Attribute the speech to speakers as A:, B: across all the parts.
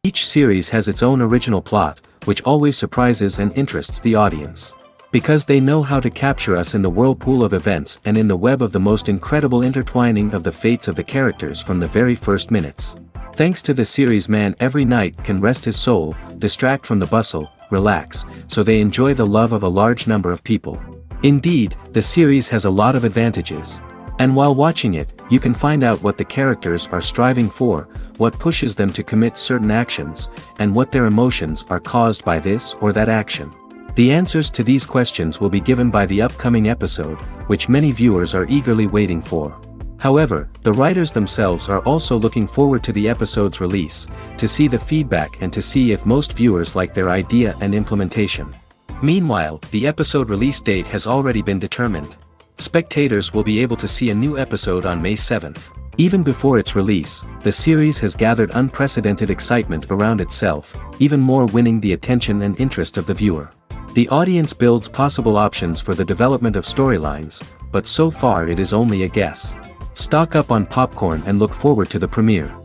A: Each series has its own original plot, which always surprises and interests the audience. Because they know how to capture us in the whirlpool of events and in the web of the most incredible intertwining of the fates of the characters from the very first minutes. Thanks to the series, man every night can rest his soul, distract from the bustle, relax, so they enjoy the love of a large number of people. Indeed, the series has a lot of advantages. And while watching it, you can find out what the characters are striving for, what pushes them to commit certain actions, and what their emotions are caused by this or that action. The answers to these questions will be given by the upcoming episode, which many viewers are eagerly waiting for. However, the writers themselves are also looking forward to the episode's release, to see the feedback and to see if most viewers like their idea and implementation. Meanwhile, the episode release date has already been determined. Spectators will be able to see a new episode on May 7th. Even before its release, the series has gathered unprecedented excitement around itself, even more winning the attention and interest of the viewer. The audience builds possible options for the development of storylines, but so far it is only a guess. Stock up on popcorn and look forward to the premiere.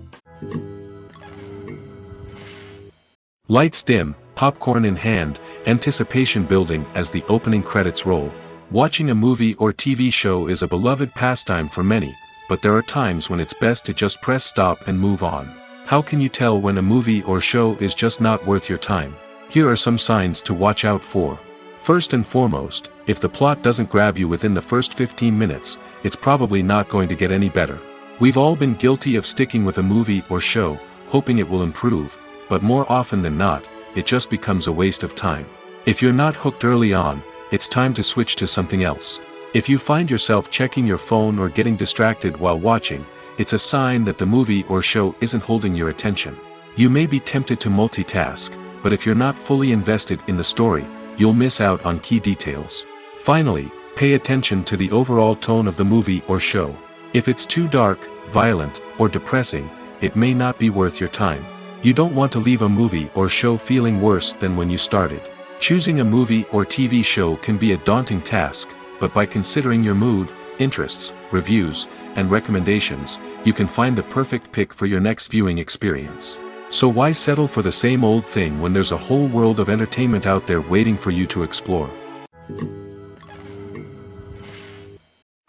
A: Lights dim, popcorn in hand, anticipation building as the opening credits roll. Watching a movie or TV show is a beloved pastime for many, but there are times when it's best to just press stop and move on. How can you tell when a movie or show is just not worth your time? Here are some signs to watch out for. First and foremost, if the plot doesn't grab you within the first 15 minutes, it's probably not going to get any better. We've all been guilty of sticking with a movie or show, hoping it will improve, but more often than not, it just becomes a waste of time. If you're not hooked early on, it's time to switch to something else. If you find yourself checking your phone or getting distracted while watching, it's a sign that the movie or show isn't holding your attention. You may be tempted to multitask, but if you're not fully invested in the story, you'll miss out on key details. Finally, pay attention to the overall tone of the movie or show. If it's too dark, violent, or depressing, it may not be worth your time. You don't want to leave a movie or show feeling worse than when you started. Choosing a movie or TV show can be a daunting task, but by considering your mood, interests, reviews, and recommendations, you can find the perfect pick for your next viewing experience. So why settle for the same old thing when there's a whole world of entertainment out there waiting for you to explore?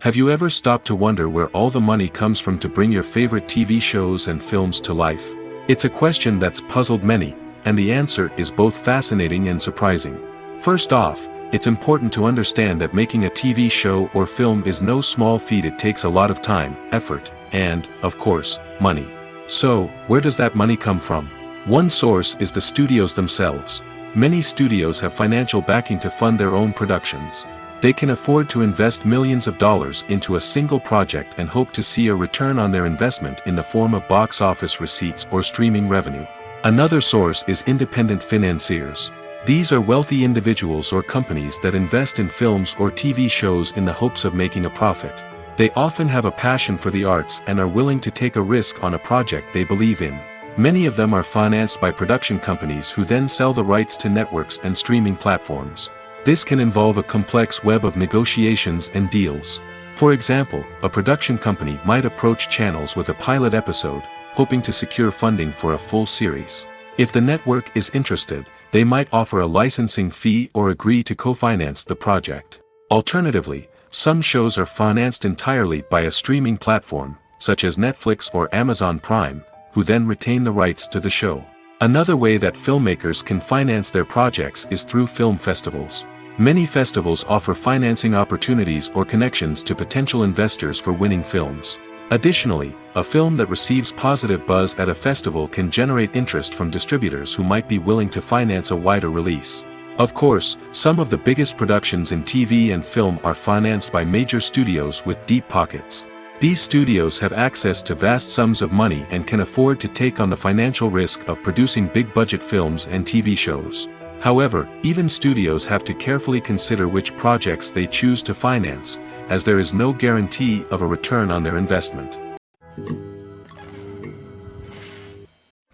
A: Have you ever stopped to wonder where all the money comes from to bring your favorite TV shows and films to life? It's a question that's puzzled many, and the answer is both fascinating and surprising. First off, it's important to understand that making a TV show or film is no small feat. It takes a lot of time, effort, and, of course, money. So, where does that money come from? One source is the studios themselves. Many studios have financial backing to fund their own productions. They can afford to invest millions of dollars into a single project and hope to see a return on their investment in the form of box office receipts or streaming revenue. Another source is independent financiers. These are wealthy individuals or companies that invest in films or TV shows in the hopes of making a profit. They often have a passion for the arts and are willing to take a risk on a project they believe in. Many of them are financed by production companies who then sell the rights to networks and streaming platforms. This can involve a complex web of negotiations and deals. For example, a production company might approach channels with a pilot episode, hoping to secure funding for a full series. If the network is interested, they might offer a licensing fee or agree to co-finance the project. Alternatively, some shows are financed entirely by a streaming platform, such as Netflix or Amazon Prime, who then retain the rights to the show. Another way that filmmakers can finance their projects is through film festivals. Many festivals offer financing opportunities or connections to potential investors for winning films. Additionally, a film that receives positive buzz at a festival can generate interest from distributors who might be willing to finance a wider release. Of course, some of the biggest productions in TV and film are financed by major studios with deep pockets. These studios have access to vast sums of money and can afford to take on the financial risk of producing big-budget films and TV shows. However, even studios have to carefully consider which projects they choose to finance, as there is no guarantee of a return on their investment.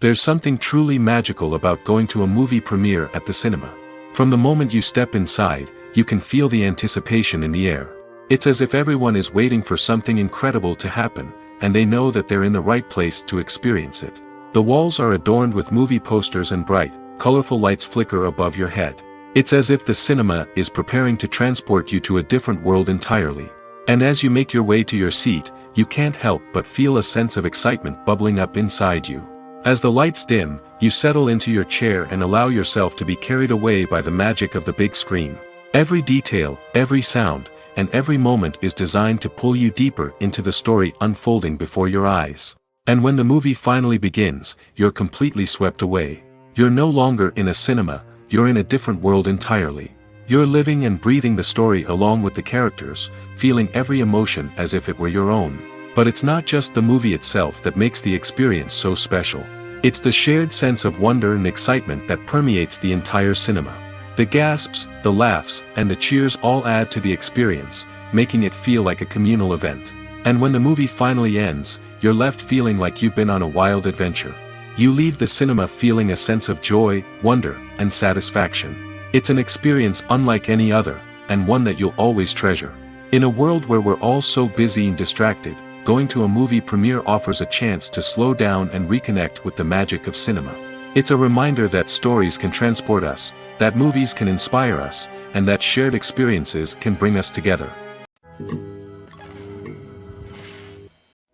A: There's something truly magical about going to a movie premiere at the cinema. From the moment you step inside, you can feel the anticipation in the air. It's as if everyone is waiting for something incredible to happen, and they know that they're in the right place to experience it. The walls are adorned with movie posters and bright, colorful lights flicker above your head. It's as if the cinema is preparing to transport you to a different world entirely. And as you make your way to your seat, you can't help but feel a sense of excitement bubbling up inside you. As the lights dim, you settle into your chair and allow yourself to be carried away by the magic of the big screen. Every detail, every sound, and every moment is designed to pull you deeper into the story unfolding before your eyes. And when the movie finally begins, you're completely swept away. You're no longer in a cinema, you're in a different world entirely. You're living and breathing the story along with the characters, feeling every emotion as if it were your own. But it's not just the movie itself that makes the experience so special. It's the shared sense of wonder and excitement that permeates the entire cinema. The gasps, the laughs, and the cheers all add to the experience, making it feel like a communal event. And when the movie finally ends, you're left feeling like you've been on a wild adventure. You leave the cinema feeling a sense of joy, wonder, and satisfaction. It's an experience unlike any other, and one that you'll always treasure. In a world where we're all so busy and distracted, going to a movie premiere offers a chance to slow down and reconnect with the magic of cinema. It's a reminder that stories can transport us, that movies can inspire us, and that shared experiences can bring us together.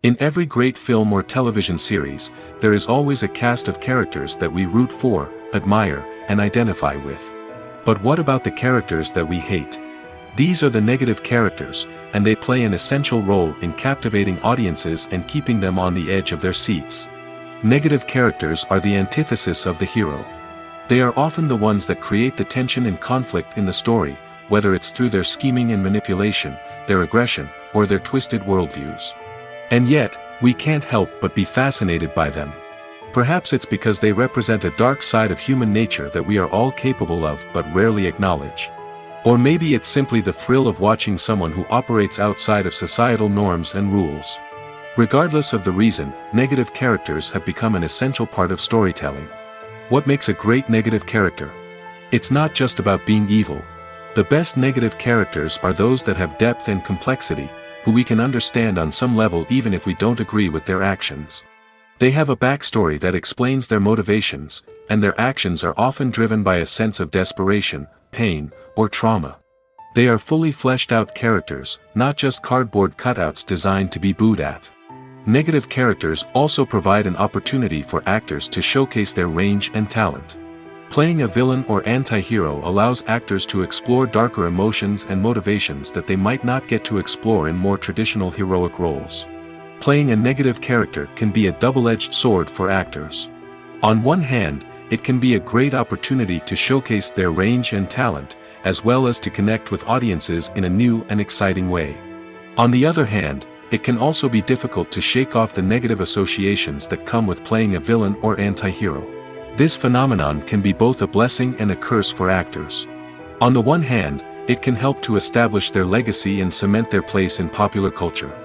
A: In every great film or television series, there is always a cast of characters that we root for, admire, and identify with. But what about the characters that we hate? These are the negative characters, and they play an essential role in captivating audiences and keeping them on the edge of their seats. Negative characters are the antithesis of the hero. They are often the ones that create the tension and conflict in the story, whether it's through their scheming and manipulation, their aggression, or their twisted worldviews. And yet, we can't help but be fascinated by them. Perhaps it's because they represent a dark side of human nature that we are all capable of but rarely acknowledge. Or maybe it's simply the thrill of watching someone who operates outside of societal norms and rules. Regardless of the reason, negative characters have become an essential part of storytelling. What makes a great negative character? It's not just about being evil. The best negative characters are those that have depth and complexity, who we can understand on some level even if we don't agree with their actions. They have a backstory that explains their motivations, and their actions are often driven by a sense of desperation, pain, or trauma. They are fully fleshed out characters, not just cardboard cutouts designed to be booed at. Negative characters also provide an opportunity for actors to showcase their range and talent. Playing a villain or anti-hero allows actors to explore darker emotions and motivations that they might not get to explore in more traditional heroic roles. Playing a negative character can be a double-edged sword for actors. On one hand, it can be a great opportunity to showcase their range and talent, as well as to connect with audiences in a new and exciting way. On the other hand, it can also be difficult to shake off the negative associations that come with playing a villain or anti-hero. This phenomenon can be both a blessing and a curse for actors. On the one hand, it can help to establish their legacy and cement their place in popular culture.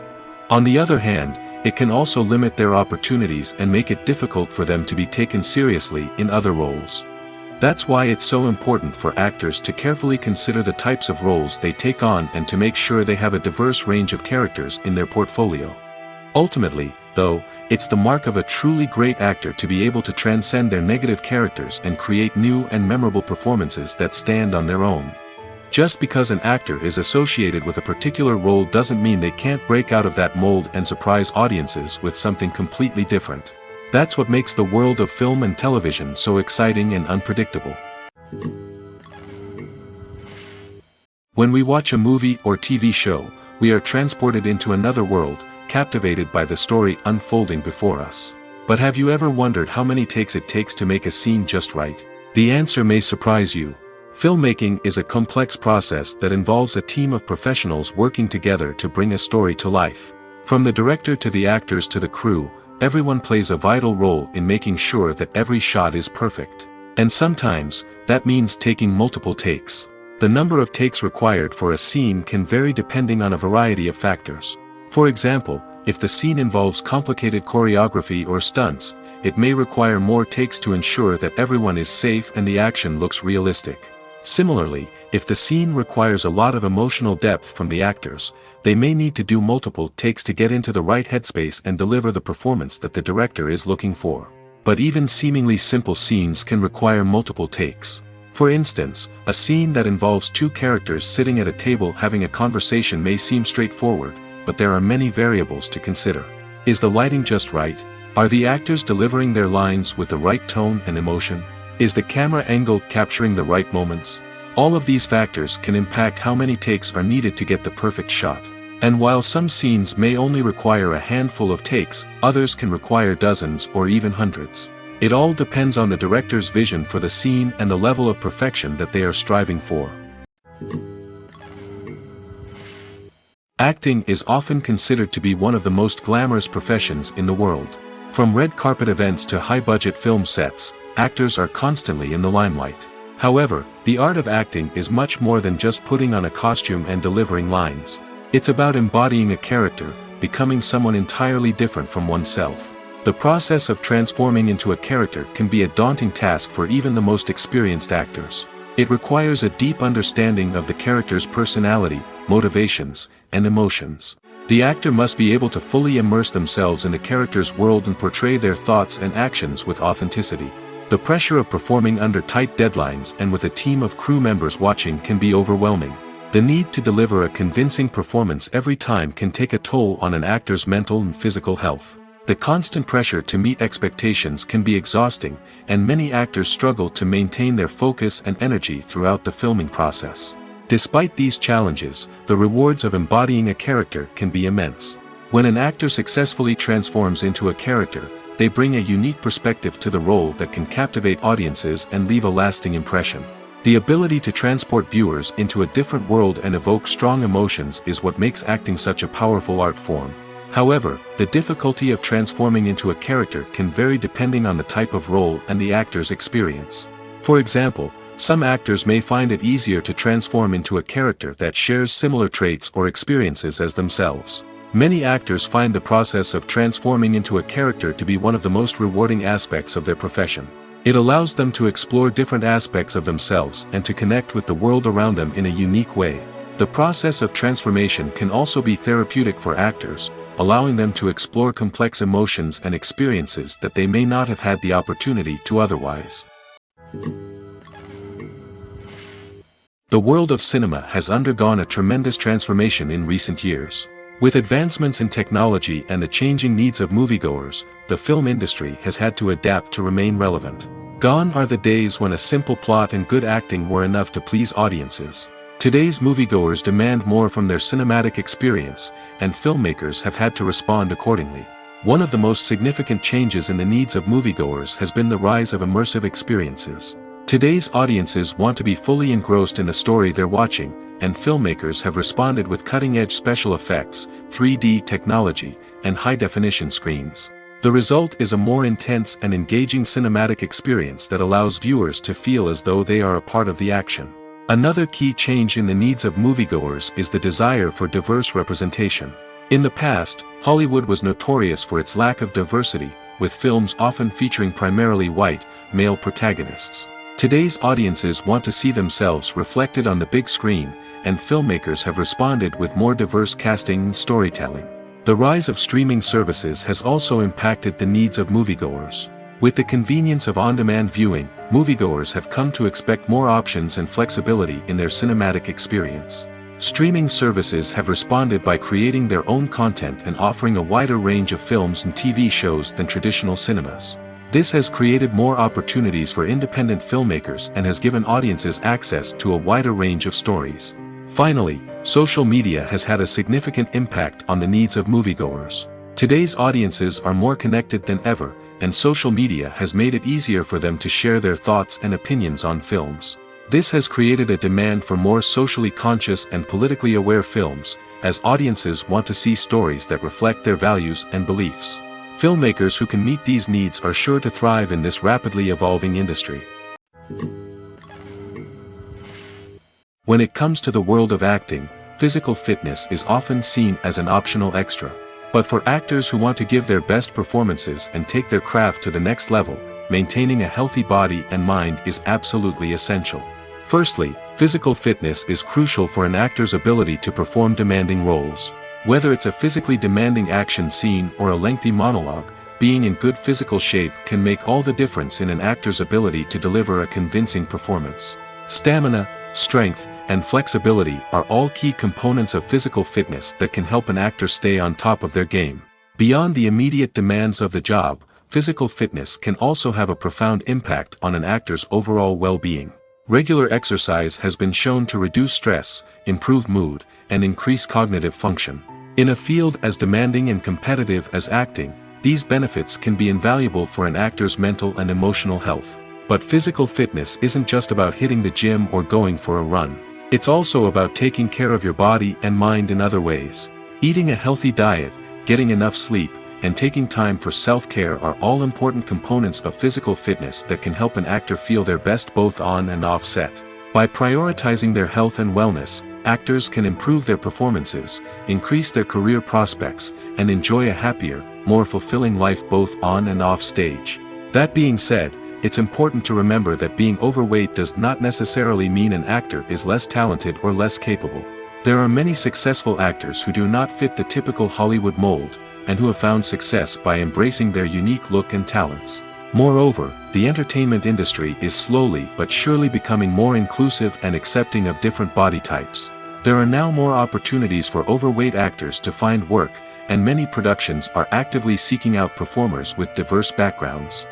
A: On the other hand, it can also limit their opportunities and make it difficult for them to be taken seriously in other roles. That's why it's so important for actors to carefully consider the types of roles they take on and to make sure they have a diverse range of characters in their portfolio. Ultimately, though, it's the mark of a truly great actor to be able to transcend their negative characters and create new and memorable performances that stand on their own. Just because an actor is associated with a particular role doesn't mean they can't break out of that mold and surprise audiences with something completely different. That's what makes the world of film and television so exciting and unpredictable. When we watch a movie or TV show, we are transported into another world, captivated by the story unfolding before us. But have you ever wondered how many takes it takes to make a scene just right? The answer may surprise you. Filmmaking is a complex process that involves a team of professionals working together to bring a story to life. From the director to the actors to the crew, everyone plays a vital role in making sure that every shot is perfect. And sometimes, that means taking multiple takes. The number of takes required for a scene can vary depending on a variety of factors. For example, if the scene involves complicated choreography or stunts, it may require more takes to ensure that everyone is safe and the action looks realistic. Similarly, if the scene requires a lot of emotional depth from the actors, they may need to do multiple takes to get into the right headspace and deliver the performance that the director is looking for. But even seemingly simple scenes can require multiple takes. For instance, a scene that involves two characters sitting at a table having a conversation may seem straightforward, but there are many variables to consider. Is the lighting just right? Are the actors delivering their lines with the right tone and emotion? Is the camera angle capturing the right moments? All of these factors can impact how many takes are needed to get the perfect shot. And while some scenes may only require a handful of takes, others can require dozens or even hundreds. It all depends on the director's vision for the scene and the level of perfection that they are striving for. Acting is often considered to be one of the most glamorous professions in the world. From red carpet events to high-budget film sets, actors are constantly in the limelight. However, the art of acting is much more than just putting on a costume and delivering lines. It's about embodying a character, becoming someone entirely different from oneself. The process of transforming into a character can be a daunting task for even the most experienced actors. It requires a deep understanding of the character's personality, motivations, and emotions. The actor must be able to fully immerse themselves in the character's world and portray their thoughts and actions with authenticity. The pressure of performing under tight deadlines and with a team of crew members watching can be overwhelming. The need to deliver a convincing performance every time can take a toll on an actor's mental and physical health. The constant pressure to meet expectations can be exhausting, and many actors struggle to maintain their focus and energy throughout the filming process. Despite these challenges, the rewards of embodying a character can be immense. When an actor successfully transforms into a character, they bring a unique perspective to the role that can captivate audiences and leave a lasting impression. The ability to transport viewers into a different world and evoke strong emotions is what makes acting such a powerful art form. However, the difficulty of transforming into a character can vary depending on the type of role and the actor's experience. For example, some actors may find it easier to transform into a character that shares similar traits or experiences as themselves. Many actors find the process of transforming into a character to be one of the most rewarding aspects of their profession. It allows them to explore different aspects of themselves and to connect with the world around them in a unique way. The process of transformation can also be therapeutic for actors, allowing them to explore complex emotions and experiences that they may not have had the opportunity to otherwise. The world of cinema has undergone a tremendous transformation in recent years. With advancements in technology and the changing needs of moviegoers, the film industry has had to adapt to remain relevant. Gone are the days when a simple plot and good acting were enough to please audiences. Today's moviegoers demand more from their cinematic experience, and filmmakers have had to respond accordingly. One of the most significant changes in the needs of moviegoers has been the rise of immersive experiences. Today's audiences want to be fully engrossed in the story they're watching, and filmmakers have responded with cutting-edge special effects, 3D technology, and high-definition screens. The result is a more intense and engaging cinematic experience that allows viewers to feel as though they are a part of the action. Another key change in the needs of moviegoers is the desire for diverse representation. In the past, Hollywood was notorious for its lack of diversity, with films often featuring primarily white, male protagonists. Today's audiences want to see themselves reflected on the big screen, and filmmakers have responded with more diverse casting and storytelling. The rise of streaming services has also impacted the needs of moviegoers. With the convenience of on-demand viewing, moviegoers have come to expect more options and flexibility in their cinematic experience. Streaming services have responded by creating their own content and offering a wider range of films and TV shows than traditional cinemas. This has created more opportunities for independent filmmakers and has given audiences access to a wider range of stories. Finally, social media has had a significant impact on the needs of moviegoers. Today's audiences are more connected than ever, and social media has made it easier for them to share their thoughts and opinions on films. This has created a demand for more socially conscious and politically aware films, as audiences want to see stories that reflect their values and beliefs. Filmmakers who can meet these needs are sure to thrive in this rapidly evolving industry. When it comes to the world of acting, physical fitness is often seen as an optional extra. But for actors who want to give their best performances and take their craft to the next level, maintaining a healthy body and mind is absolutely essential. Firstly, physical fitness is crucial for an actor's ability to perform demanding roles. Whether it's a physically demanding action scene or a lengthy monologue, being in good physical shape can make all the difference in an actor's ability to deliver a convincing performance. Stamina, strength, and flexibility are all key components of physical fitness that can help an actor stay on top of their game. Beyond the immediate demands of the job, physical fitness can also have a profound impact on an actor's overall well-being. Regular exercise has been shown to reduce stress, improve mood, and increase cognitive function. In a field as demanding and competitive as acting, these benefits can be invaluable for an actor's mental and emotional health. But physical fitness isn't just about hitting the gym or going for a run. It's also about taking care of your body and mind in other ways. Eating a healthy diet, getting enough sleep, and taking time for self-care are all important components of physical fitness that can help an actor feel their best both on and off set. By prioritizing their health and wellness, actors can improve their performances, increase their career prospects, and enjoy a happier, more fulfilling life both on and off stage. That being said, it's important to remember that being overweight does not necessarily mean an actor is less talented or less capable. There are many successful actors who do not fit the typical Hollywood mold, and who have found success by embracing their unique look and talents. Moreover, the entertainment industry is slowly but surely becoming more inclusive and accepting of different body types. There are now more opportunities for overweight actors to find work, and many productions are actively seeking out performers with diverse backgrounds.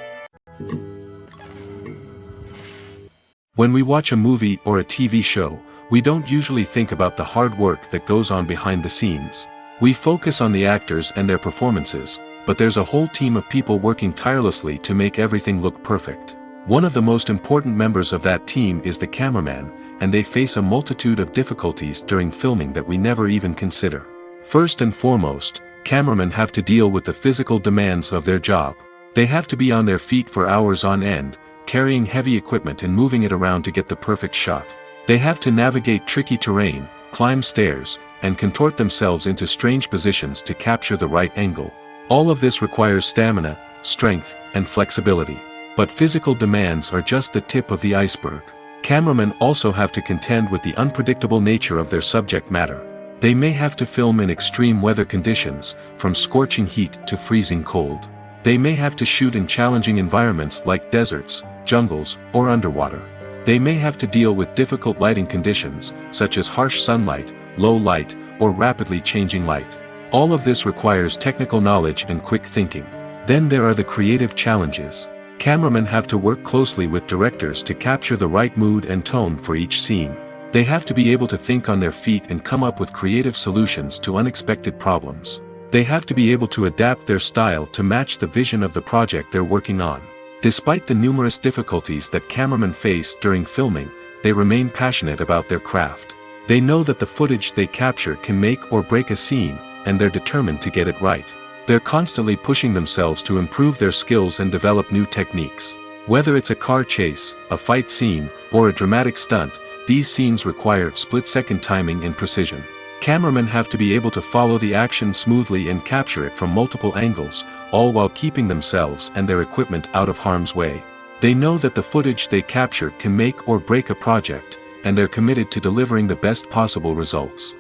A: When we watch a movie or a TV show, we don't usually think about the hard work that goes on behind the scenes. We focus on the actors and their performances, but there's a whole team of people working tirelessly to make everything look perfect. One of the most important members of that team is the cameraman, and they face a multitude of difficulties during filming that we never even consider. First and foremost, cameramen have to deal with the physical demands of their job. They have to be on their feet for hours on end, carrying heavy equipment and moving it around to get the perfect shot. They have to navigate tricky terrain, climb stairs, and contort themselves into strange positions to capture the right angle. All of this requires stamina, strength, and flexibility. But physical demands are just the tip of the iceberg. Cameramen also have to contend with the unpredictable nature of their subject matter. They may have to film in extreme weather conditions, from scorching heat to freezing cold. They may have to shoot in challenging environments like deserts, jungles, or underwater. They may have to deal with difficult lighting conditions, such as harsh sunlight, low light, or rapidly changing light. All of this requires technical knowledge and quick thinking. Then there are the creative challenges. Cameramen have to work closely with directors to capture the right mood and tone for each scene. They have to be able to think on their feet and come up with creative solutions to unexpected problems. They have to be able to adapt their style to match the vision of the project they're working on. Despite the numerous difficulties that cameramen face during filming, they remain passionate about their craft. They know that the footage they capture can make or break a scene, and they're determined to get it right. They're constantly pushing themselves to improve their skills and develop new techniques. Whether it's a car chase, a fight scene, or a dramatic stunt, these scenes require split-second timing and precision. Cameramen have to be able to follow the action smoothly and capture it from multiple angles, all while keeping themselves and their equipment out of harm's way. They know that the footage they capture can make or break a project, and they're committed to delivering the best possible results.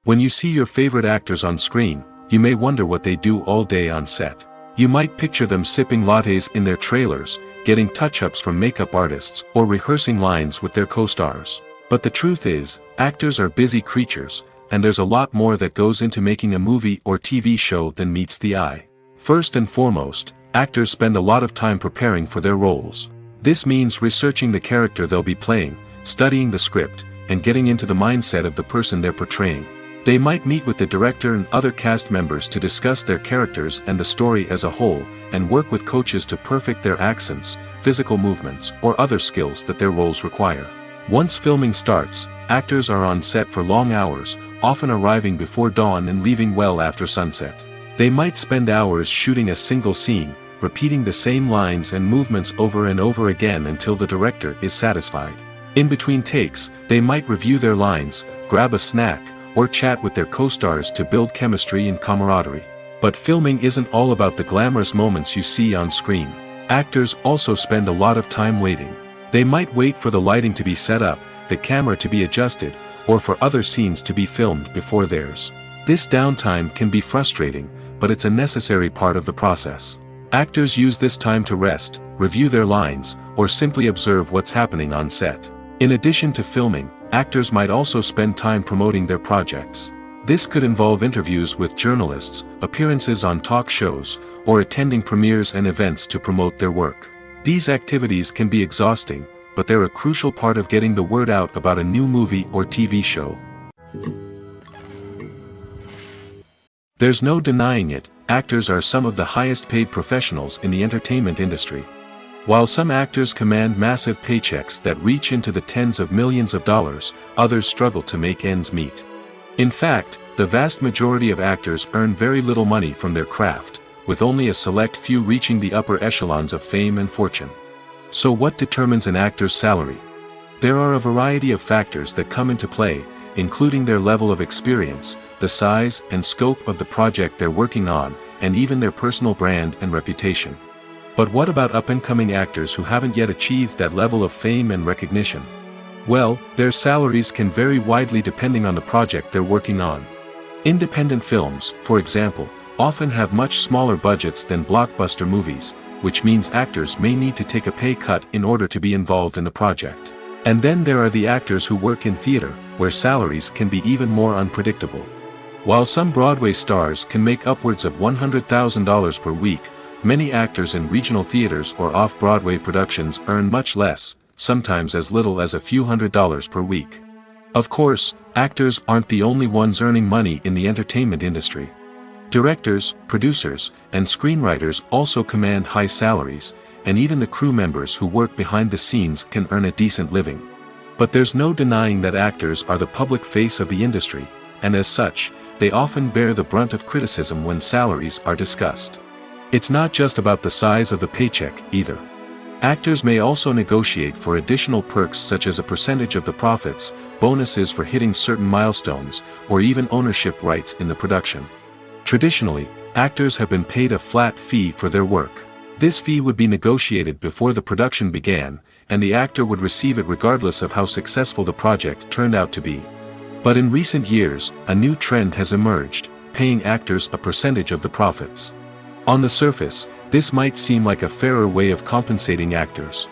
A: When you see your favorite actors on screen, you may wonder what they do all day on set. You might picture them sipping lattes in their trailers, getting touch-ups from makeup artists, or rehearsing lines with their co-stars. But the truth is, actors are busy creatures, and there's a lot more that goes into making a movie or TV show than meets the eye. First and foremost, actors spend a lot of time preparing for their roles. This means researching the character they'll be playing, studying the script, and getting into the mindset of the person they're portraying. They might meet with the director and other cast members to discuss their characters and the story as a whole, and work with coaches to perfect their accents, physical movements, or other skills that their roles require. Once filming starts, actors are on set for long hours, often arriving before dawn and leaving well after sunset. They might spend hours shooting a single scene, repeating the same lines and movements over and over again until the director is satisfied. In between takes, they might review their lines, grab a snack, or chat with their co-stars to build chemistry and camaraderie. But filming isn't all about the glamorous moments you see on screen. Actors also spend a lot of time waiting. They might wait for the lighting to be set up, the camera to be adjusted, or for other scenes to be filmed before theirs. This downtime can be frustrating, but it's a necessary part of the process. Actors use this time to rest, review their lines, or simply observe what's happening on set. In addition to filming, actors might also spend time promoting their projects. This could involve interviews with journalists, appearances on talk shows, or attending premieres and events to promote their work. These activities can be exhausting, but they're a crucial part of getting the word out about a new movie or TV show. There's no denying it, actors are some of the highest paid professionals in the entertainment industry. While some actors command massive paychecks that reach into the tens of millions of dollars, others struggle to make ends meet. In fact, the vast majority of actors earn very little money from their craft, with only a select few reaching the upper echelons of fame and fortune. So what determines an actor's salary? There are a variety of factors that come into play, including their level of experience, the size and scope of the project they're working on, and even their personal brand and reputation. But what about up-and-coming actors who haven't yet achieved that level of fame and recognition? Well, their salaries can vary widely depending on the project they're working on. Independent films, for example, often have much smaller budgets than blockbuster movies, which means actors may need to take a pay cut in order to be involved in the project. And then there are the actors who work in theater, where salaries can be even more unpredictable. While some Broadway stars can make upwards of $100,000 per week, many actors in regional theaters or off-Broadway productions earn much less, sometimes as little as a few $100s per week. Of course, actors aren't the only ones earning money in the entertainment industry. Directors, producers, and screenwriters also command high salaries, and even the crew members who work behind the scenes can earn a decent living. But there's no denying that actors are the public face of the industry, and as such, they often bear the brunt of criticism when salaries are discussed. It's not just about the size of the paycheck, either. Actors may also negotiate for additional perks such as a percentage of the profits, bonuses for hitting certain milestones, or even ownership rights in the production. Traditionally, actors have been paid a flat fee for their work. This fee would be negotiated before the production began, and the actor would receive it regardless of how successful the project turned out to be. But in recent years, a new trend has emerged, paying actors a percentage of the profits. On the surface, this might seem like a fairer way of compensating actors.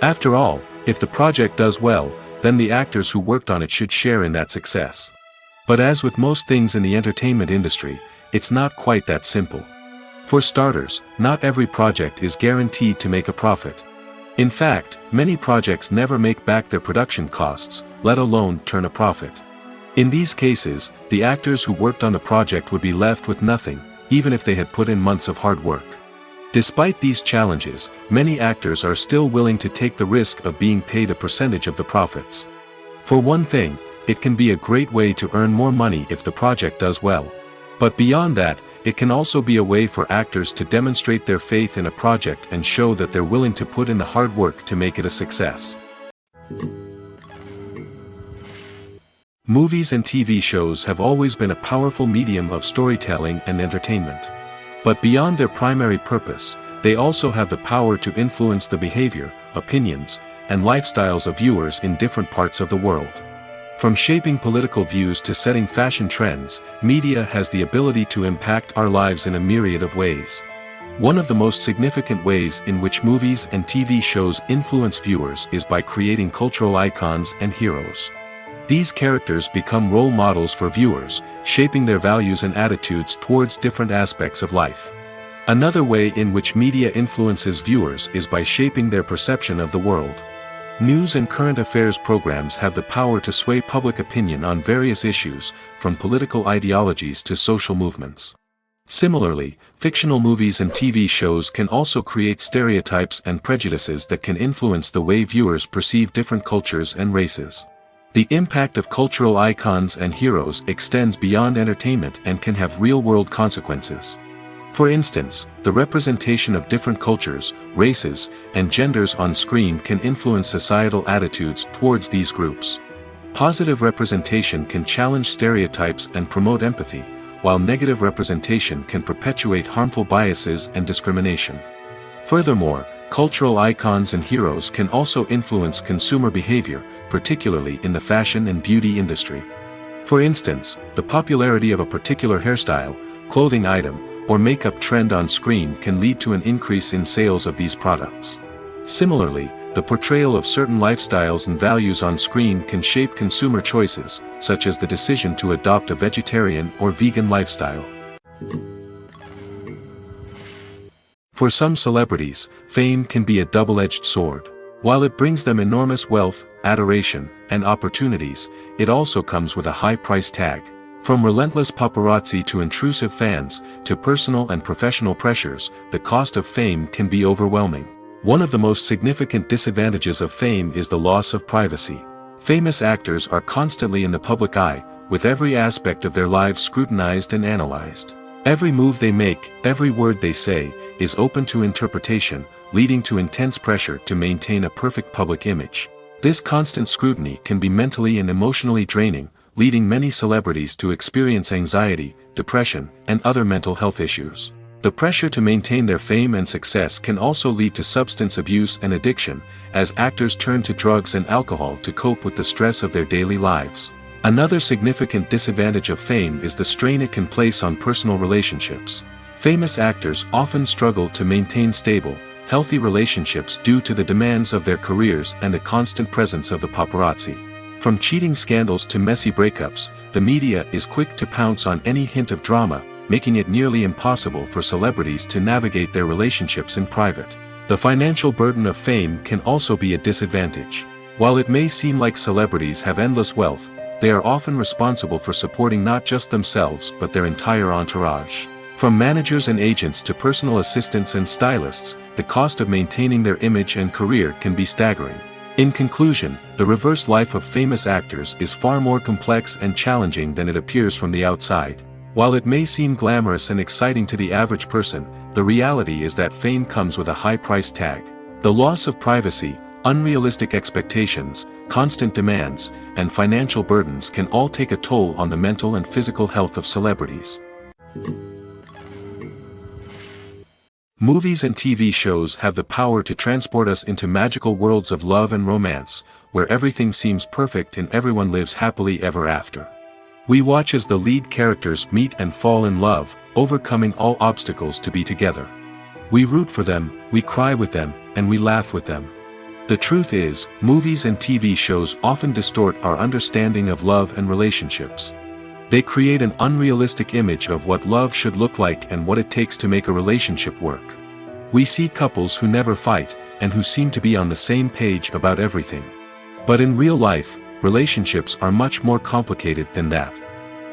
A: After all, if the project does well, then the actors who worked on it should share in that success. But as with most things in the entertainment industry, it's not quite that simple. For starters, not every project is guaranteed to make a profit. In fact, many projects never make back their production costs, let alone turn a profit. In these cases, the actors who worked on the project would be left with nothing, even if they had put in months of hard work. Despite these challenges, many actors are still willing to take the risk of being paid a percentage of the profits. For one thing, it can be a great way to earn more money if the project does well. But beyond that, it can also be a way for actors to demonstrate their faith in a project and show that they're willing to put in the hard work to make it a success. Movies and TV shows have always been a powerful medium of storytelling and entertainment. But beyond their primary purpose, they also have the power to influence the behavior, opinions, and lifestyles of viewers in different parts of the world. From shaping political views to setting fashion trends, media has the ability to impact our lives in a myriad of ways. One of the most significant ways in which movies and TV shows influence viewers is by creating cultural icons and heroes. These characters become role models for viewers, shaping their values and attitudes towards different aspects of life. Another way in which media influences viewers is by shaping their perception of the world. News and current affairs programs have the power to sway public opinion on various issues, from political ideologies to social movements. Similarly, fictional movies and TV shows can also create stereotypes and prejudices that can influence the way viewers perceive different cultures and races. The impact of cultural icons and heroes extends beyond entertainment and can have real-world consequences. For instance, the representation of different cultures, races, and genders on screen can influence societal attitudes towards these groups. Positive representation can challenge stereotypes and promote empathy, while negative representation can perpetuate harmful biases and discrimination. Furthermore, cultural icons and heroes can also influence consumer behavior, particularly in the fashion and beauty industry. For instance, the popularity of a particular hairstyle, clothing item, or makeup trend on screen can lead to an increase in sales of these products. Similarly, the portrayal of certain lifestyles and values on screen can shape consumer choices, such as the decision to adopt a vegetarian or vegan lifestyle. For some celebrities, fame can be a double-edged sword. While it brings them enormous wealth, adoration, and opportunities, it also comes with a high price tag. From relentless paparazzi to intrusive fans, to personal and professional pressures, the cost of fame can be overwhelming. One of the most significant disadvantages of fame is the loss of privacy. Famous actors are constantly in the public eye, with every aspect of their lives scrutinized and analyzed. Every move they make, every word they say, is open to interpretation, leading to intense pressure to maintain a perfect public image. This constant scrutiny can be mentally and emotionally draining, leading many celebrities to experience anxiety, depression, and other mental health issues. The pressure to maintain their fame and success can also lead to substance abuse and addiction, as actors turn to drugs and alcohol to cope with the stress of their daily lives. Another significant disadvantage of fame is the strain it can place on personal relationships. Famous actors often struggle to maintain stable, healthy relationships due to the demands of their careers and the constant presence of the paparazzi. From cheating scandals to messy breakups, the media is quick to pounce on any hint of drama, making it nearly impossible for celebrities to navigate their relationships in private. The financial burden of fame can also be a disadvantage. While it may seem like celebrities have endless wealth, they are often responsible for supporting not just themselves but their entire entourage. From managers and agents to personal assistants and stylists, the cost of maintaining their image and career can be staggering. In conclusion, the reverse life of famous actors is far more complex and challenging than it appears from the outside. While it may seem glamorous and exciting to the average person, the reality is that fame comes with a high price tag. The loss of privacy, unrealistic expectations, constant demands, and financial burdens can all take a toll on the mental and physical health of celebrities. Movies and TV shows have the power to transport us into magical worlds of love and romance, where everything seems perfect and everyone lives happily ever after. We watch as the lead characters meet and fall in love, overcoming all obstacles to be together. We root for them, we cry with them, and we laugh with them. The truth is, movies and TV shows often distort our understanding of love and relationships. They create an unrealistic image of what love should look like and what it takes to make a relationship work. We see couples who never fight, and who seem to be on the same page about everything. But in real life, relationships are much more complicated than that.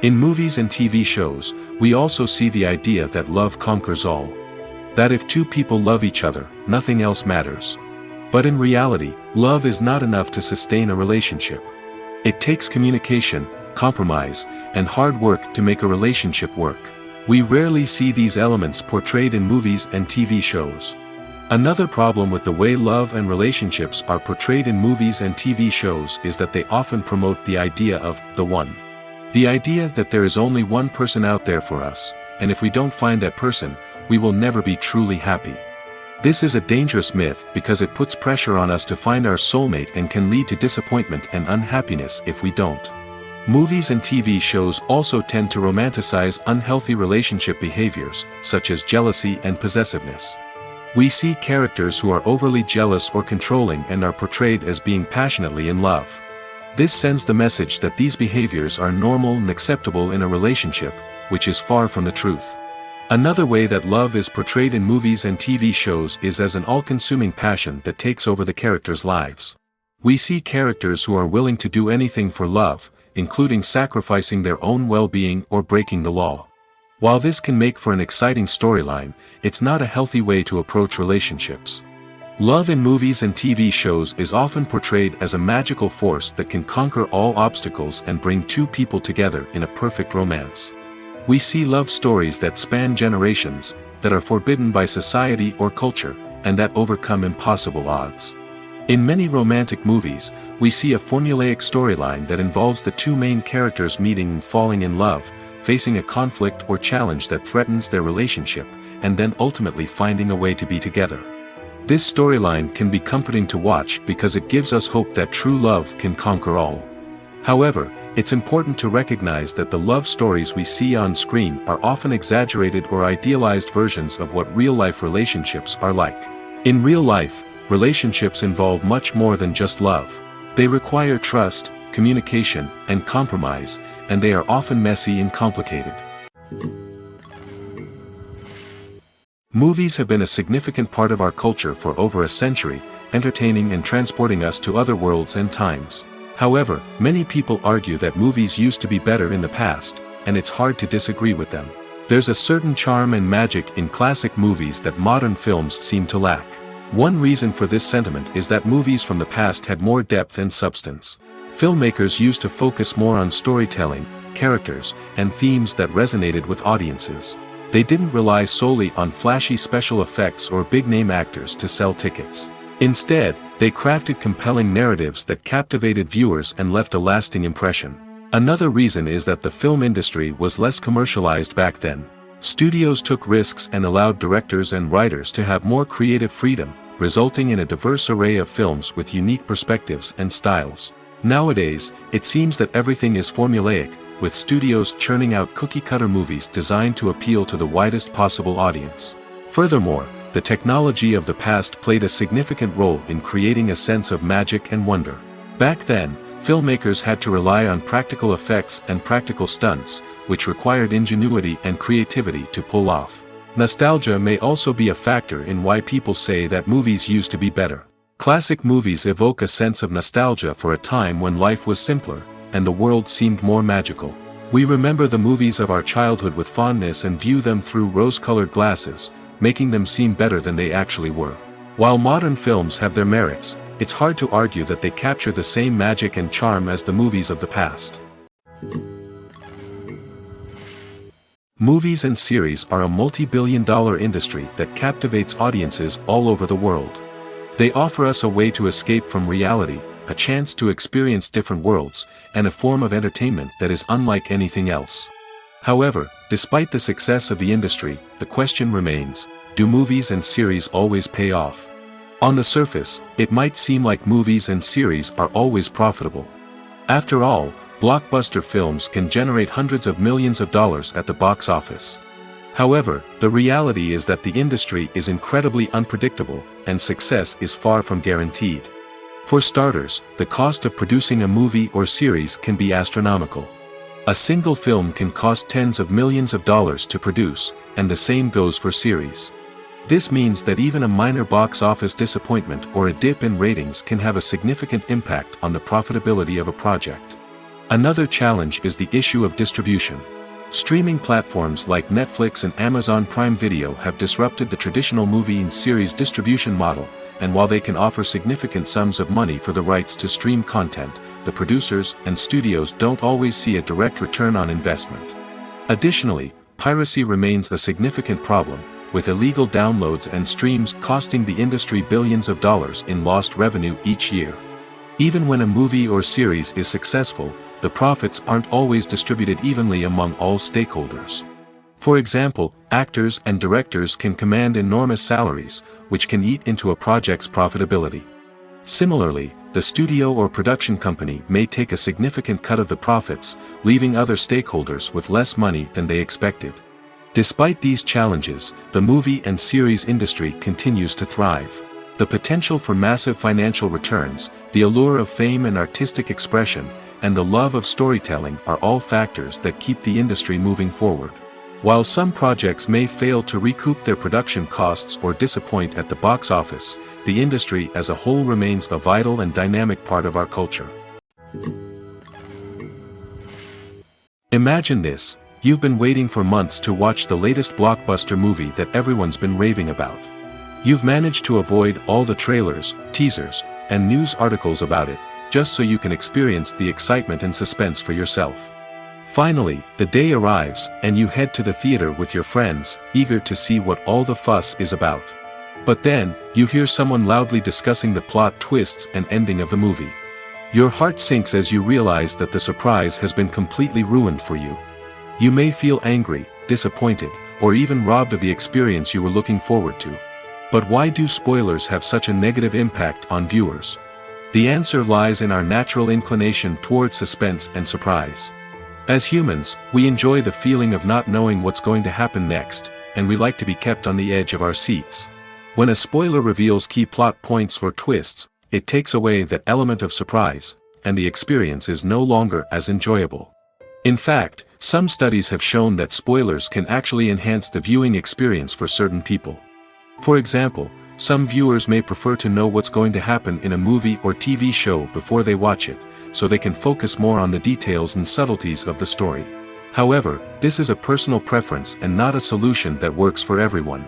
A: In movies and TV shows, we also see the idea that love conquers all. That if two people love each other, nothing else matters. But in reality, love is not enough to sustain a relationship. It takes communication, compromise, and hard work to make a relationship work. We rarely see these elements portrayed in movies and TV shows. Another problem with the way love and relationships are portrayed in movies and TV shows is that they often promote the idea of the one. The idea that there is only one person out there for us, and if we don't find that person, we will never be truly happy. This is a dangerous myth because it puts pressure on us to find our soulmate and can lead to disappointment and unhappiness if we don't. Movies and TV shows also tend to romanticize unhealthy relationship behaviors, such as jealousy and possessiveness. We see characters who are overly jealous or controlling and are portrayed as being passionately in love. This sends the message that these behaviors are normal and acceptable in a relationship, which is far from the truth. Another way that love is portrayed in movies and TV shows is as an all-consuming passion that takes over the characters' lives. We see characters who are willing to do anything for love, including sacrificing their own well-being or breaking the law. While this can make for an exciting storyline, it's not a healthy way to approach relationships. Love in movies and TV shows is often portrayed as a magical force that can conquer all obstacles and bring two people together in a perfect romance. We see love stories that span generations, that are forbidden by society or culture, and that overcome impossible odds. In many romantic movies, we see a formulaic storyline that involves the two main characters meeting and falling in love, facing a conflict or challenge that threatens their relationship, and then ultimately finding a way to be together. This storyline can be comforting to watch because it gives us hope that true love can conquer all. However, it's important to recognize that the love stories we see on screen are often exaggerated or idealized versions of what real-life relationships are like. In real life, relationships involve much more than just love. They require trust, communication, and compromise, and they are often messy and complicated. Movies have been a significant part of our culture for over a century, entertaining and transporting us to other worlds and times. However, many people argue that movies used to be better in the past, and it's hard to disagree with them. There's a certain charm and magic in classic movies that modern films seem to lack. One reason for this sentiment is that movies from the past had more depth and substance. Filmmakers used to focus more on storytelling, characters, and themes that resonated with audiences. They didn't rely solely on flashy special effects or big-name actors to sell tickets. Instead, they crafted compelling narratives that captivated viewers and left a lasting impression. Another reason is that the film industry was less commercialized back then. Studios took risks and allowed directors and writers to have more creative freedom, resulting in a diverse array of films with unique perspectives and styles. Nowadays, it seems that everything is formulaic, with studios churning out cookie-cutter movies designed to appeal to the widest possible audience. Furthermore, the technology of the past played a significant role in creating a sense of magic and wonder. Back then, filmmakers had to rely on practical effects and practical stunts, which required ingenuity and creativity to pull off. Nostalgia may also be a factor in why people say that movies used to be better. Classic movies evoke a sense of nostalgia for a time when life was simpler, and the world seemed more magical. We remember the movies of our childhood with fondness and view them through rose-colored glasses, making them seem better than they actually were. While modern films have their merits, it's hard to argue that they capture the same magic and charm as the movies of the past. Movies and series are a multi-billion-dollar industry that captivates audiences all over the world. They offer us a way to escape from reality, a chance to experience different worlds, and a form of entertainment that is unlike anything else. However, despite the success of the industry, the question remains, do movies and series always pay off? On the surface, it might seem like movies and series are always profitable. After all, blockbuster films can generate hundreds of millions of dollars at the box office. However, the reality is that the industry is incredibly unpredictable, and success is far from guaranteed. For starters, the cost of producing a movie or series can be astronomical. A single film can cost tens of millions of dollars to produce, and the same goes for series. This means that even a minor box office disappointment or a dip in ratings can have a significant impact on the profitability of a project. Another challenge is the issue of distribution. Streaming platforms like Netflix and Amazon Prime Video have disrupted the traditional movie and series distribution model, and while they can offer significant sums of money for the rights to stream content, the producers and studios don't always see a direct return on investment. Additionally, piracy remains a significant problem, with illegal downloads and streams costing the industry billions of dollars in lost revenue each year. Even when a movie or series is successful, the profits aren't always distributed evenly among all stakeholders. For example, actors and directors can command enormous salaries, which can eat into a project's profitability. Similarly, the studio or production company may take a significant cut of the profits, leaving other stakeholders with less money than they expected. Despite these challenges, the movie and series industry continues to thrive. The potential for massive financial returns, the allure of fame and artistic expression, and the love of storytelling are all factors that keep the industry moving forward. While some projects may fail to recoup their production costs or disappoint at the box office, the industry as a whole remains a vital and dynamic part of our culture. Imagine this: you've been waiting for months to watch the latest blockbuster movie that everyone's been raving about. You've managed to avoid all the trailers, teasers, and news articles about it, just so you can experience the excitement and suspense for yourself. Finally, the day arrives, and you head to the theater with your friends, eager to see what all the fuss is about. But then, you hear someone loudly discussing the plot twists and ending of the movie. Your heart sinks as you realize that the surprise has been completely ruined for you. You may feel angry, disappointed, or even robbed of the experience you were looking forward to. But why do spoilers have such a negative impact on viewers? The answer lies in our natural inclination towards suspense and surprise. As humans, we enjoy the feeling of not knowing what's going to happen next, and we like to be kept on the edge of our seats. When a spoiler reveals key plot points or twists, it takes away that element of surprise, and the experience is no longer as enjoyable. In fact, some studies have shown that spoilers can actually enhance the viewing experience for certain people. For example, some viewers may prefer to know what's going to happen in a movie or TV show before they watch it, so they can focus more on the details and subtleties of the story. However, this is a personal preference and not a solution that works for everyone.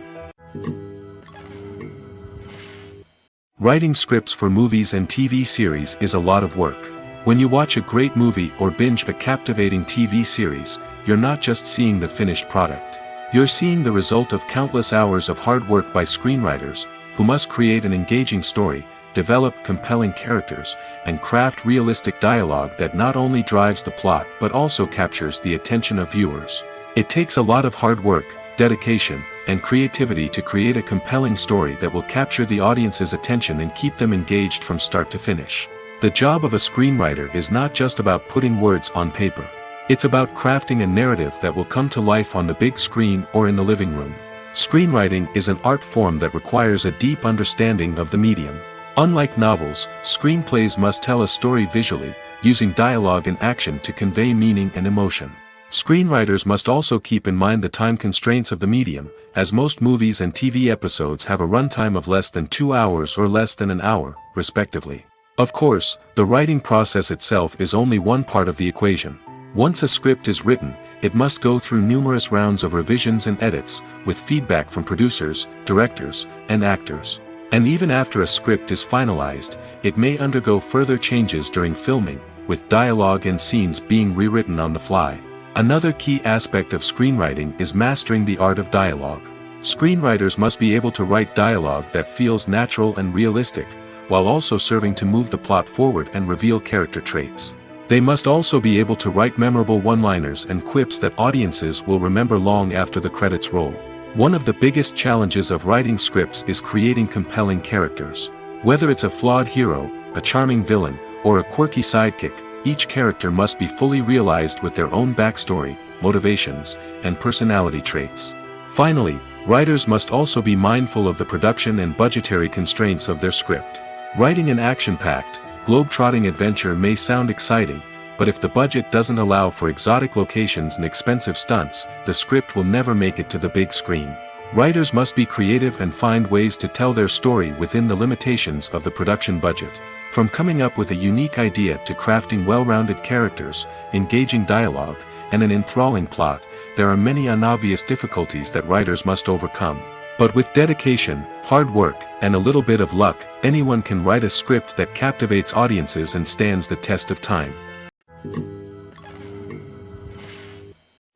A: Writing scripts for movies and TV series is a lot of work. When you watch a great movie or binge a captivating TV series, you're not just seeing the finished product. You're seeing the result of countless hours of hard work by screenwriters, who must create an engaging story, develop compelling characters, and craft realistic dialogue that not only drives the plot but also captures the attention of viewers. It takes a lot of hard work, dedication, and creativity to create a compelling story that will capture the audience's attention and keep them engaged from start to finish. The job of a screenwriter is not just about putting words on paper. It's about crafting a narrative that will come to life on the big screen or in the living room. Screenwriting is an art form that requires a deep understanding of the medium. Unlike novels, screenplays must tell a story visually, using dialogue and action to convey meaning and emotion. Screenwriters must also keep in mind the time constraints of the medium, as most movies and TV episodes have a runtime of less than 2 hours or less than an hour, respectively. Of course, the writing process itself is only one part of the equation. Once a script is written, it must go through numerous rounds of revisions and edits, with feedback from producers, directors, and actors. And even after a script is finalized, it may undergo further changes during filming, with dialogue and scenes being rewritten on the fly. Another key aspect of screenwriting is mastering the art of dialogue. Screenwriters must be able to write dialogue that feels natural and realistic, while also serving to move the plot forward and reveal character traits. They must also be able to write memorable one-liners and quips that audiences will remember long after the credits roll. One of the biggest challenges of writing scripts is creating compelling characters. Whether it's a flawed hero, a charming villain, or a quirky sidekick, each character must be fully realized with their own backstory, motivations, and personality traits. Finally, writers must also be mindful of the production and budgetary constraints of their script. Writing an action-packed, globe-trotting adventure may sound exciting, but if the budget doesn't allow for exotic locations and expensive stunts, the script will never make it to the big screen. Writers must be creative and find ways to tell their story within the limitations of the production budget. From coming up with a unique idea to crafting well-rounded characters, engaging dialogue, and an enthralling plot, there are many unobvious difficulties that writers must overcome. But with dedication, hard work, and a little bit of luck, anyone can write a script that captivates audiences and stands the test of time.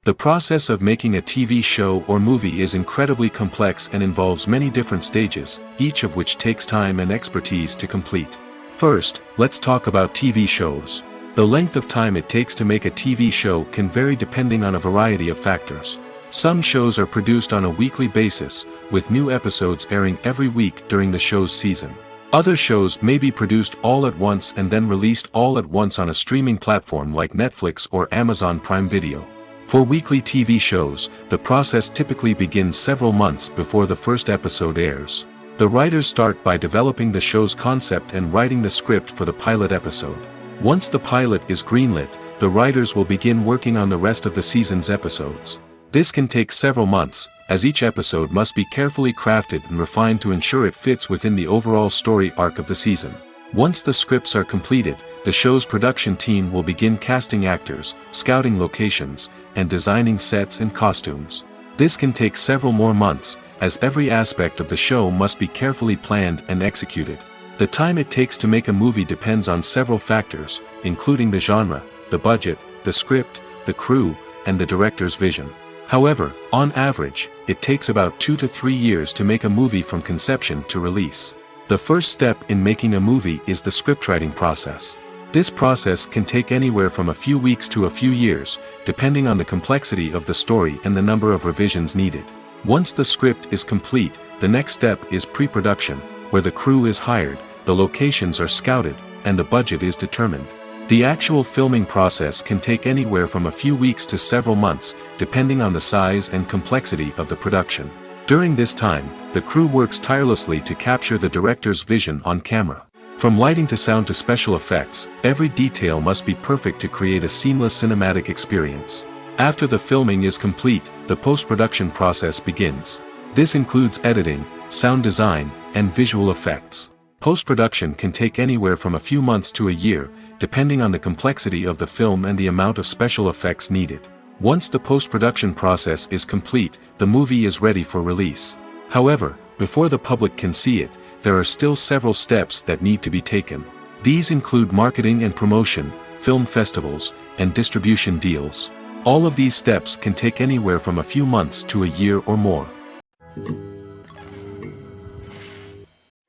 A: The process of making a TV show or movie is incredibly complex and involves many different stages, each of which takes time and expertise to complete. First, let's talk about TV shows. The length of time it takes to make a TV show can vary depending on a variety of factors. Some shows are produced on a weekly basis, with new episodes airing every week during the show's season. Other shows may be produced all at once and then released all at once on a streaming platform like Netflix or Amazon Prime Video. For weekly TV shows, the process typically begins several months before the first episode airs. The writers start by developing the show's concept and writing the script for the pilot episode. Once the pilot is greenlit, the writers will begin working on the rest of the season's episodes. This can take several months, as each episode must be carefully crafted and refined to ensure it fits within the overall story arc of the season. Once the scripts are completed, the show's production team will begin casting actors, scouting locations, and designing sets and costumes. This can take several more months, as every aspect of the show must be carefully planned and executed. The time it takes to make a movie depends on several factors, including the genre, the budget, the script, the crew, and the director's vision. However, on average, it takes about 2 to 3 years to make a movie from conception to release. The first step in making a movie is the scriptwriting process. This process can take anywhere from a few weeks to a few years, depending on the complexity of the story and the number of revisions needed. Once the script is complete, the next step is pre-production, where the crew is hired, the locations are scouted, and the budget is determined. The actual filming process can take anywhere from a few weeks to several months, depending on the size and complexity of the production. During this time, the crew works tirelessly to capture the director's vision on camera. From lighting to sound to special effects, every detail must be perfect to create a seamless cinematic experience. After the filming is complete, the post-production process begins. This includes editing, sound design, and visual effects. Post-production can take anywhere from a few months to a year, depending on the complexity of the film and the amount of special effects needed. Once the post-production process is complete, the movie is ready for release. However, before the public can see it, there are still several steps that need to be taken. These include marketing and promotion, film festivals, and distribution deals. All of these steps can take anywhere from a few months to a year or more.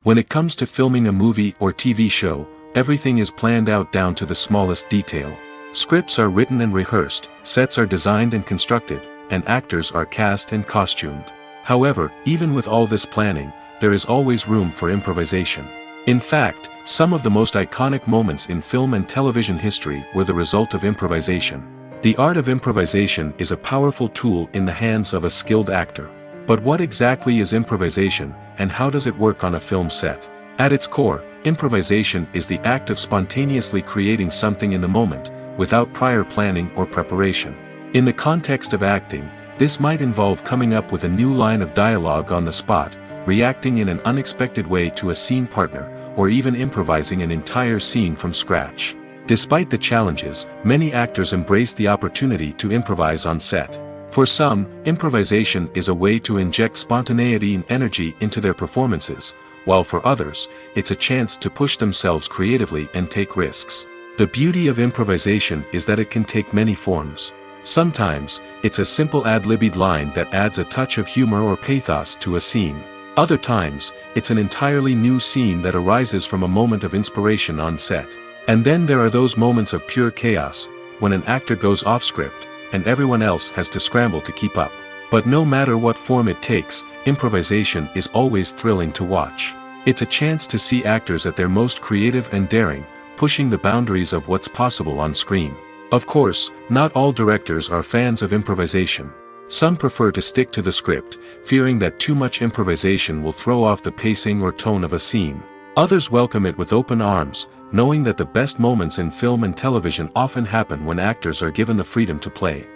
A: When it comes to filming a movie or TV show, everything is planned out down to the smallest detail. Scripts are written and rehearsed, sets are designed and constructed, and actors are cast and costumed. However, even with all this planning, there is always room for improvisation. In fact, some of the most iconic moments in film and television history were the result of improvisation. The art of improvisation is a powerful tool in the hands of a skilled actor. But what exactly is improvisation, and how does it work on a film set? At its core, improvisation is the act of spontaneously creating something in the moment, without prior planning or preparation. In the context of acting, this might involve coming up with a new line of dialogue on the spot, reacting in an unexpected way to a scene partner, or even improvising an entire scene from scratch. Despite the challenges, many actors embrace the opportunity to improvise on set. For some, improvisation is a way to inject spontaneity and energy into their performances, while for others, it's a chance to push themselves creatively and take risks. The beauty of improvisation is that it can take many forms. Sometimes, it's a simple ad-libbed line that adds a touch of humor or pathos to a scene. Other times, it's an entirely new scene that arises from a moment of inspiration on set. And then there are those moments of pure chaos, when an actor goes off script, and everyone else has to scramble to keep up. But no matter what form it takes, improvisation is always thrilling to watch. It's a chance to see actors at their most creative and daring, pushing the boundaries of what's possible on screen. Of course, not all directors are fans of improvisation. Some prefer to stick to the script, fearing that too much improvisation will throw off the pacing or tone of a scene. Others welcome it with open arms, knowing that the best moments in film and television often happen when actors are given the freedom to play.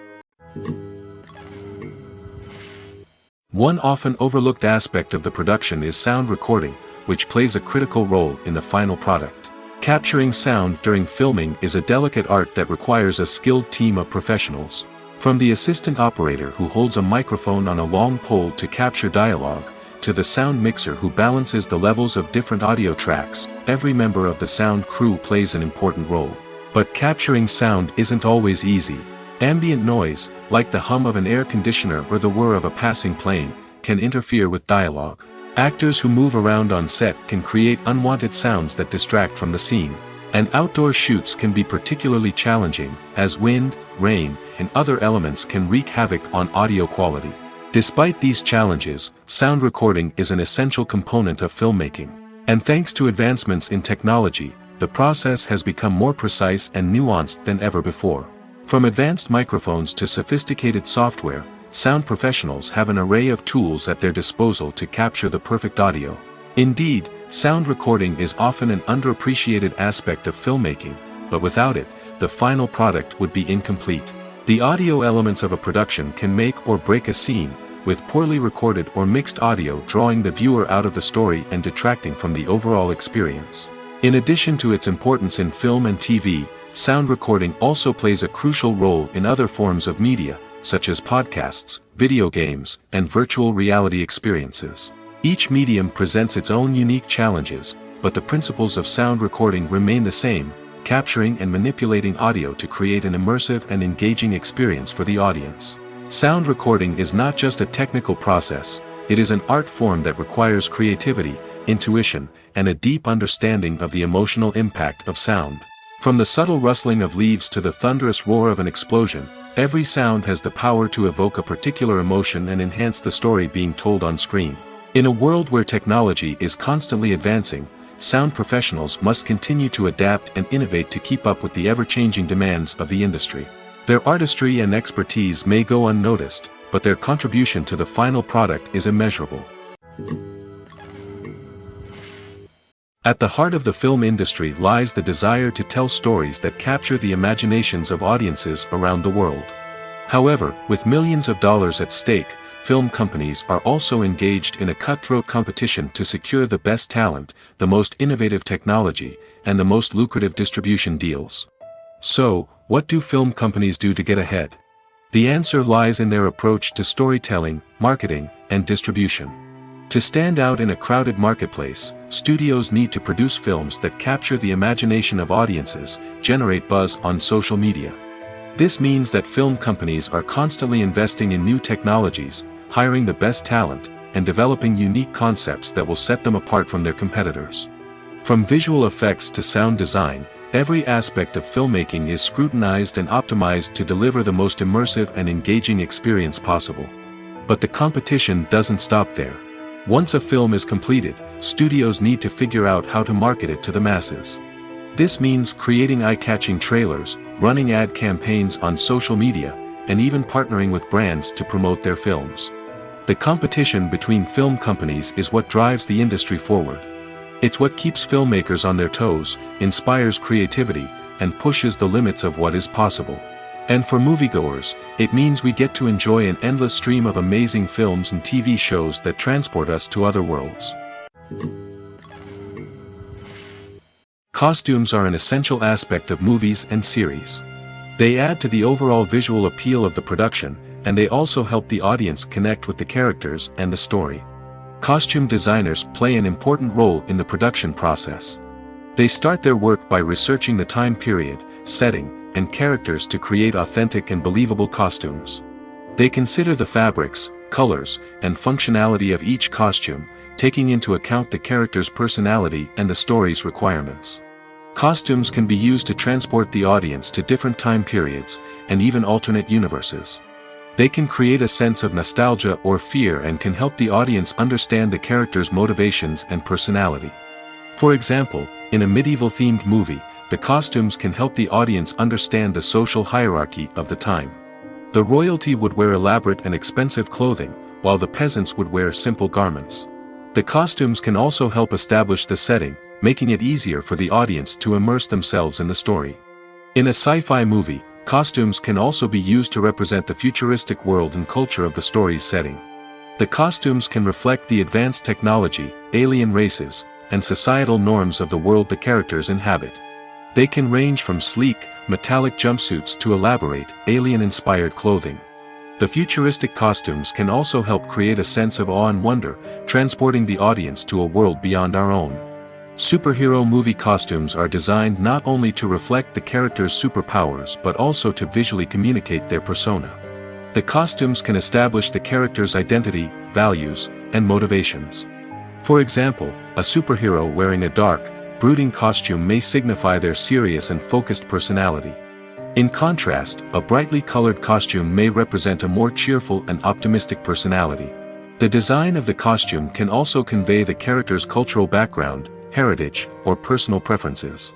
A: One often overlooked aspect of the production is sound recording, which plays a critical role in the final product. Capturing sound during filming is a delicate art that requires a skilled team of professionals. From the assistant operator who holds a microphone on a long pole to capture dialogue, to the sound mixer who balances the levels of different audio tracks, every member of the sound crew plays an important role. But capturing sound isn't always easy. Ambient noise, like the hum of an air conditioner or the whir of a passing plane, can interfere with dialogue. Actors who move around on set can create unwanted sounds that distract from the scene. And outdoor shoots can be particularly challenging, as wind, rain, and other elements can wreak havoc on audio quality. Despite these challenges, sound recording is an essential component of filmmaking. And thanks to advancements in technology, the process has become more precise and nuanced than ever before. From advanced microphones to sophisticated software, sound professionals have an array of tools at their disposal to capture the perfect audio. Indeed, sound recording is often an underappreciated aspect of filmmaking, but without it, the final product would be incomplete. The audio elements of a production can make or break a scene, with poorly recorded or mixed audio drawing the viewer out of the story and detracting from the overall experience. In addition to its importance in film and TV, sound recording also plays a crucial role in other forms of media, such as podcasts, video games, and virtual reality experiences. Each medium presents its own unique challenges, but the principles of sound recording remain the same, capturing and manipulating audio to create an immersive and engaging experience for the audience. Sound recording is not just a technical process, it is an art form that requires creativity, intuition, and a deep understanding of the emotional impact of sound. From the subtle rustling of leaves to the thunderous roar of an explosion, every sound has the power to evoke a particular emotion and enhance the story being told on screen. In a world where technology is constantly advancing, sound professionals must continue to adapt and innovate to keep up with the ever-changing demands of the industry. Their artistry and expertise may go unnoticed, but their contribution to the final product is immeasurable. At the heart of the film industry lies the desire to tell stories that capture the imaginations of audiences around the world. However, with millions of dollars at stake, film companies are also engaged in a cutthroat competition to secure the best talent, the most innovative technology, and the most lucrative distribution deals. So, what do film companies do to get ahead? The answer lies in their approach to storytelling, marketing, and distribution. To stand out in a crowded marketplace, studios need to produce films that capture the imagination of audiences, generate buzz on social media. This means that film companies are constantly investing in new technologies, hiring the best talent, and developing unique concepts that will set them apart from their competitors. From visual effects to sound design, every aspect of filmmaking is scrutinized and optimized to deliver the most immersive and engaging experience possible. But the competition doesn't stop there. Once a film is completed, studios need to figure out how to market it to the masses. This means creating eye-catching trailers, running ad campaigns on social media, and even partnering with brands to promote their films. The competition between film companies is what drives the industry forward. It's what keeps filmmakers on their toes, inspires creativity, and pushes the limits of what is possible. And for moviegoers, it means we get to enjoy an endless stream of amazing films and TV shows that transport us to other worlds. Costumes are an essential aspect of movies and series. They add to the overall visual appeal of the production, and they also help the audience connect with the characters and the story. Costume designers play an important role in the production process. They start their work by researching the time period, setting, and characters to create authentic and believable costumes. They consider the fabrics, colors, and functionality of each costume, taking into account the character's personality and the story's requirements. Costumes can be used to transport the audience to different time periods, and even alternate universes. They can create a sense of nostalgia or fear and can help the audience understand the character's motivations and personality. For example, in a medieval-themed movie, the costumes can help the audience understand the social hierarchy of the time. The royalty would wear elaborate and expensive clothing, while the peasants would wear simple garments. The costumes can also help establish the setting, making it easier for the audience to immerse themselves in the story. In a sci-fi movie, costumes can also be used to represent the futuristic world and culture of the story's setting. The costumes can reflect the advanced technology, alien races, and societal norms of the world the characters inhabit. They can range from sleek, metallic jumpsuits to elaborate, alien-inspired clothing. The futuristic costumes can also help create a sense of awe and wonder, transporting the audience to a world beyond our own. Superhero movie costumes are designed not only to reflect the character's superpowers but also to visually communicate their persona. The costumes can establish the character's identity, values, and motivations. For example, a superhero wearing a dark, brooding costume may signify their serious and focused personality. In contrast, a brightly colored costume may represent a more cheerful and optimistic personality. The design of the costume can also convey the character's cultural background, heritage, or personal preferences.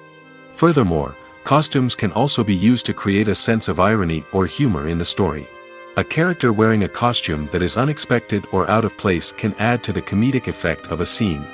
A: Furthermore, costumes can also be used to create a sense of irony or humor in the story. A character wearing a costume that is unexpected or out of place can add to the comedic effect of a scene.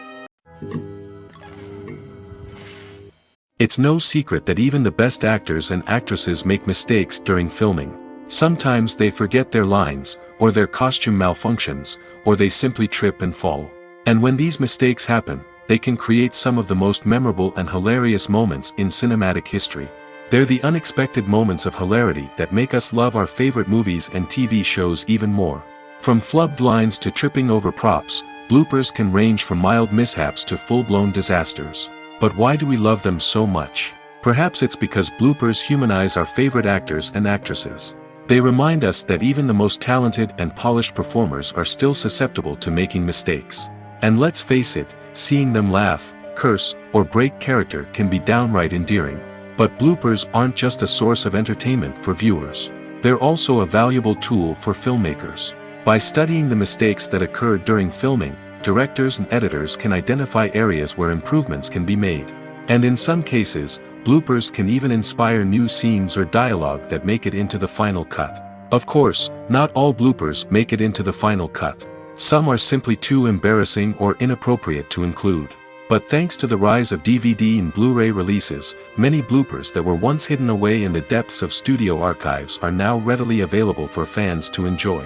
A: It's no secret that even the best actors and actresses make mistakes during filming. Sometimes they forget their lines, or their costume malfunctions, or they simply trip and fall. And when these mistakes happen, they can create some of the most memorable and hilarious moments in cinematic history. They're the unexpected moments of hilarity that make us love our favorite movies and TV shows even more. From flubbed lines to tripping over props, bloopers can range from mild mishaps to full-blown disasters. But why do we love them so much? Perhaps it's because bloopers humanize our favorite actors and actresses. They remind us that even the most talented and polished performers are still susceptible to making mistakes. And let's face it, seeing them laugh, curse, or break character can be downright endearing. But bloopers aren't just a source of entertainment for viewers. They're also a valuable tool for filmmakers. By studying the mistakes that occur during filming, directors and editors can identify areas where improvements can be made. And in some cases, bloopers can even inspire new scenes or dialogue that make it into the final cut. Of course, not all bloopers make it into the final cut. Some are simply too embarrassing or inappropriate to include. But thanks to the rise of DVD and Blu-ray releases, many bloopers that were once hidden away in the depths of studio archives are now readily available for fans to enjoy.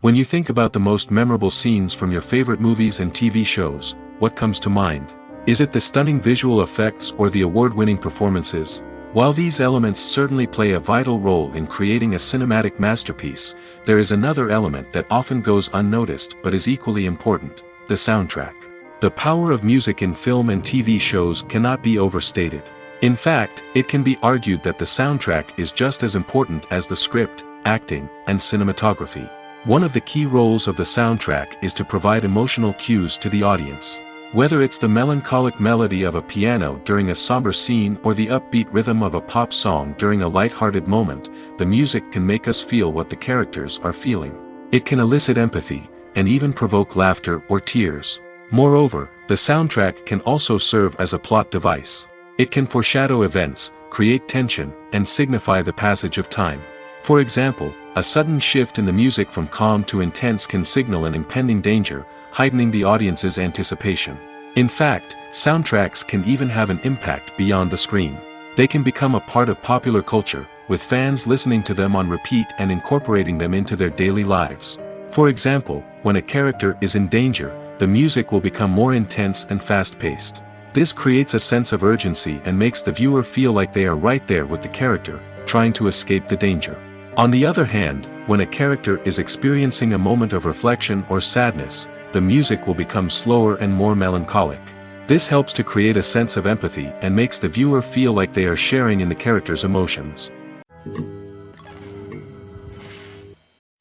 A: When you think about the most memorable scenes from your favorite movies and TV shows, what comes to mind? Is it the stunning visual effects or the award-winning performances? While these elements certainly play a vital role in creating a cinematic masterpiece, there is another element that often goes unnoticed but is equally important: the soundtrack. The power of music in film and TV shows cannot be overstated. In fact, it can be argued that the soundtrack is just as important as the script, acting, and cinematography. One of the key roles of the soundtrack is to provide emotional cues to the audience. Whether it's the melancholic melody of a piano during a somber scene or the upbeat rhythm of a pop song during a light-hearted moment, the music can make us feel what the characters are feeling. It can elicit empathy, and even provoke laughter or tears. Moreover, the soundtrack can also serve as a plot device. It can foreshadow events, create tension, and signify the passage of time. For example, a sudden shift in the music from calm to intense can signal an impending danger, heightening the audience's anticipation. In fact, soundtracks can even have an impact beyond the screen. They can become a part of popular culture, with fans listening to them on repeat and incorporating them into their daily lives. For example, when a character is in danger, the music will become more intense and fast-paced. This creates a sense of urgency and makes the viewer feel like they are right there with the character, trying to escape the danger. On the other hand, when a character is experiencing a moment of reflection or sadness, the music will become slower and more melancholic. This helps to create a sense of empathy and makes the viewer feel like they are sharing in the character's emotions.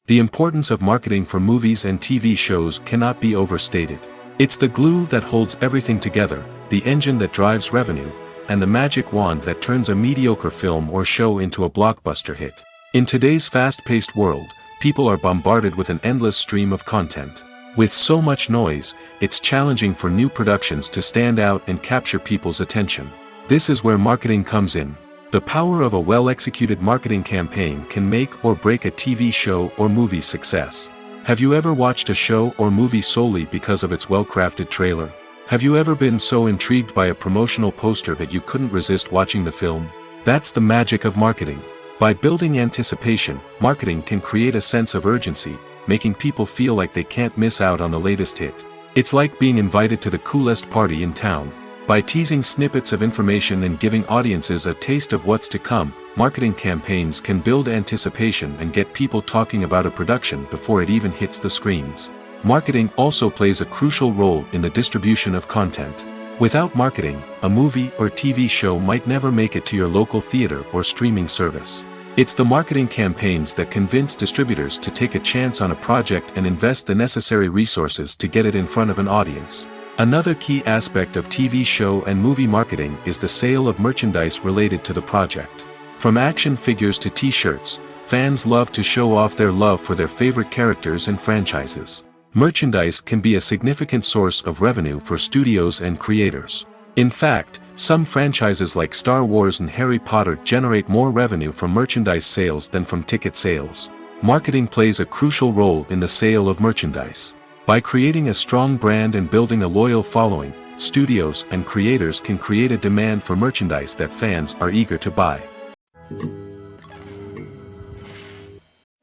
A: The importance of marketing for movies and TV shows cannot be overstated. It's the glue that holds everything together, the engine that drives revenue, and the magic wand that turns a mediocre film or show into a blockbuster hit. In today's fast-paced world, people are bombarded with an endless stream of content. With so much noise, it's challenging for new productions to stand out and capture people's attention. This is where marketing comes in. The power of a well-executed marketing campaign can make or break a TV show or movie's success. Have you ever watched a show or movie solely because of its well-crafted trailer? Have you ever been so intrigued by a promotional poster that you couldn't resist watching the film? That's the magic of marketing. By building anticipation, marketing can create a sense of urgency, making people feel like they can't miss out on the latest hit. It's like being invited to the coolest party in town. By teasing snippets of information and giving audiences a taste of what's to come, marketing campaigns can build anticipation and get people talking about a production before it even hits the screens. Marketing also plays a crucial role in the distribution of content. Without marketing, a movie or TV show might never make it to your local theater or streaming service. It's the marketing campaigns that convince distributors to take a chance on a project and invest the necessary resources to get it in front of an audience. Another key aspect of TV show and movie marketing is the sale of merchandise related to the project. From action figures to t-shirts, fans love to show off their love for their favorite characters and franchises. Merchandise can be a significant source of revenue for studios and creators. In fact, some franchises like Star Wars and Harry Potter generate more revenue from merchandise sales than from ticket sales. Marketing plays a crucial role in the sale of merchandise. By creating a strong brand and building a loyal following, studios and creators can create a demand for merchandise that fans are eager to buy.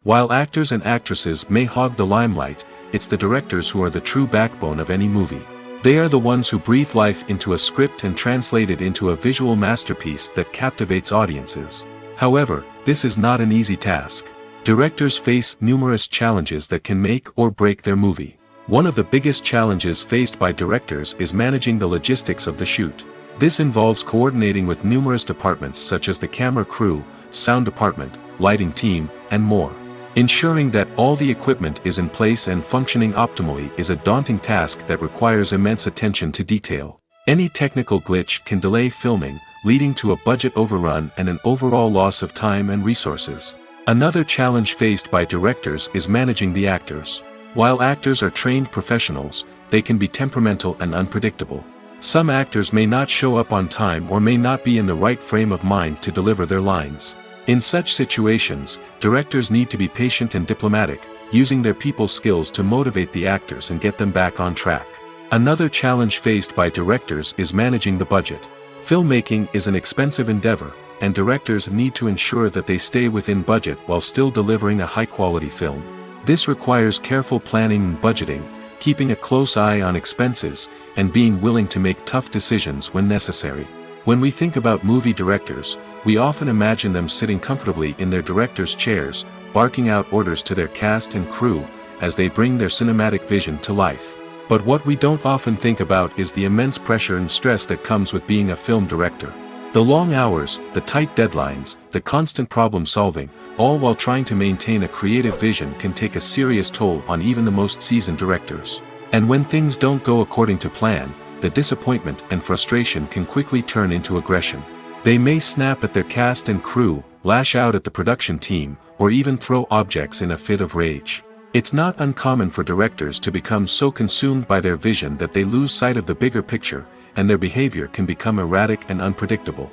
A: While actors and actresses may hog the limelight, it's the directors who are the true backbone of any movie. They are the ones who breathe life into a script and translate it into a visual masterpiece that captivates audiences. However, this is not an easy task. Directors face numerous challenges that can make or break their movie. One of the biggest challenges faced by directors is managing the logistics of the shoot. This involves coordinating with numerous departments such as the camera crew, sound department, lighting team, and more. Ensuring that all the equipment is in place and functioning optimally is a daunting task that requires immense attention to detail. Any technical glitch can delay filming, leading to a budget overrun and an overall loss of time and resources. Another challenge faced by directors is managing the actors. While actors are trained professionals, they can be temperamental and unpredictable. Some actors may not show up on time or may not be in the right frame of mind to deliver their lines. In such situations, directors need to be patient and diplomatic, using their people skills to motivate the actors and get them back on track. Another challenge faced by directors is managing the budget. Filmmaking is an expensive endeavor, and directors need to ensure that they stay within budget while still delivering a high-quality film. This requires careful planning and budgeting, keeping a close eye on expenses, and being willing to make tough decisions when necessary. When we think about movie directors, we often imagine them sitting comfortably in their director's chairs, barking out orders to their cast and crew, as they bring their cinematic vision to life. But what we don't often think about is the immense pressure and stress that comes with being a film director. The long hours, the tight deadlines, the constant problem solving, all while trying to maintain a creative vision can take a serious toll on even the most seasoned directors. And when things don't go according to plan, the disappointment and frustration can quickly turn into aggression. They may snap at their cast and crew, lash out at the production team, or even throw objects in a fit of rage. It's not uncommon for directors to become so consumed by their vision that they lose sight of the bigger picture, and their behavior can become erratic and unpredictable.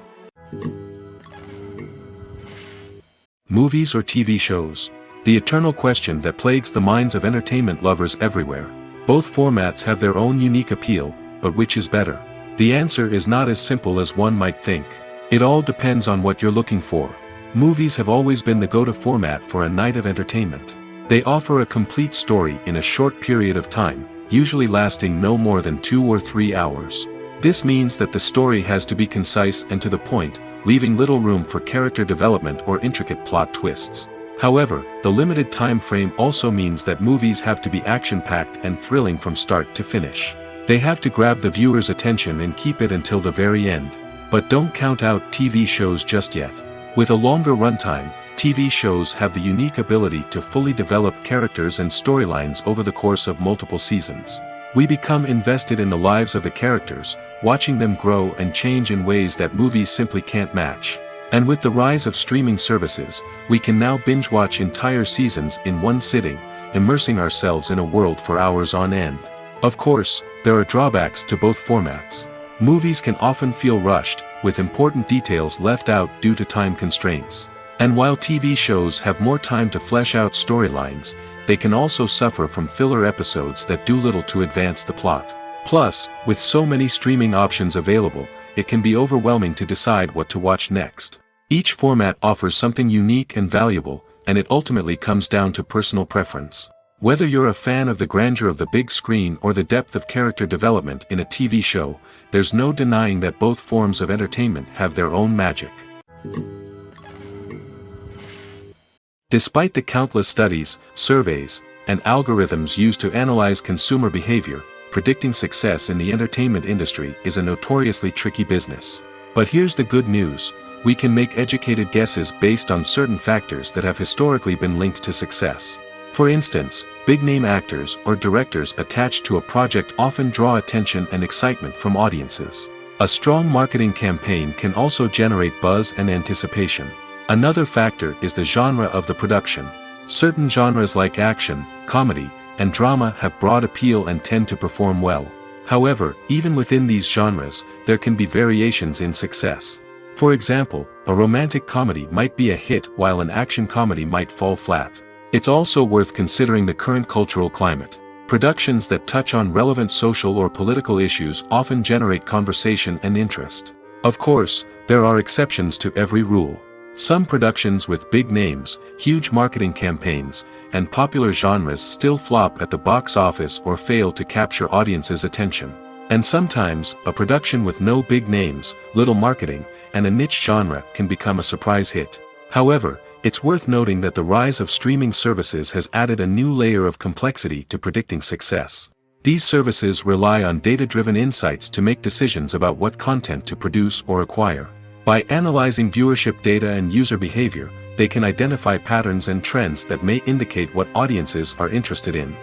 A: Movies or TV shows? The eternal question that plagues the minds of entertainment lovers everywhere. Both formats have their own unique appeal, but which is better? The answer is not as simple as one might think. It all depends on what you're looking for. Movies have always been the go-to format for a night of entertainment. They offer a complete story in a short period of time, usually lasting no more than 2 or 3 hours. This means that the story has to be concise and to the point, leaving little room for character development or intricate plot twists. However, the limited time frame also means that movies have to be action-packed and thrilling from start to finish. They have to grab the viewer's attention and keep it until the very end. But don't count out TV shows just yet. With a longer runtime, TV shows have the unique ability to fully develop characters and storylines over the course of multiple seasons. We become invested in the lives of the characters, watching them grow and change in ways that movies simply can't match. And with the rise of streaming services, we can now binge-watch entire seasons in one sitting, immersing ourselves in a world for hours on end. Of course, there are drawbacks to both formats. Movies can often feel rushed, with important details left out due to time constraints. And while TV shows have more time to flesh out storylines, they can also suffer from filler episodes that do little to advance the plot. Plus, with so many streaming options available, it can be overwhelming to decide what to watch next. Each format offers something unique and valuable, and it ultimately comes down to personal preference. Whether you're a fan of the grandeur of the big screen or the depth of character development in a TV show, there's no denying that both forms of entertainment have their own magic. Despite the countless studies, surveys, and algorithms used to analyze consumer behavior, predicting success in the entertainment industry is a notoriously tricky business. But here's the good news: we can make educated guesses based on certain factors that have historically been linked to success. For instance, big-name actors or directors attached to a project often draw attention and excitement from audiences. A strong marketing campaign can also generate buzz and anticipation. Another factor is the genre of the production. Certain genres like action, comedy, and drama have broad appeal and tend to perform well. However, even within these genres, there can be variations in success. For example, a romantic comedy might be a hit while an action comedy might fall flat. It's also worth considering the current cultural climate. Productions that touch on relevant social or political issues often generate conversation and interest. Of course, there are exceptions to every rule. Some productions with big names, huge marketing campaigns, and popular genres still flop at the box office or fail to capture audiences' attention. And sometimes, a production with no big names, little marketing, and a niche genre can become a surprise hit. However, it's worth noting that the rise of streaming services has added a new layer of complexity to predicting success. These services rely on data-driven insights to make decisions about what content to produce or acquire. By analyzing viewership data and user behavior, they can identify patterns and trends that may indicate what audiences are interested in.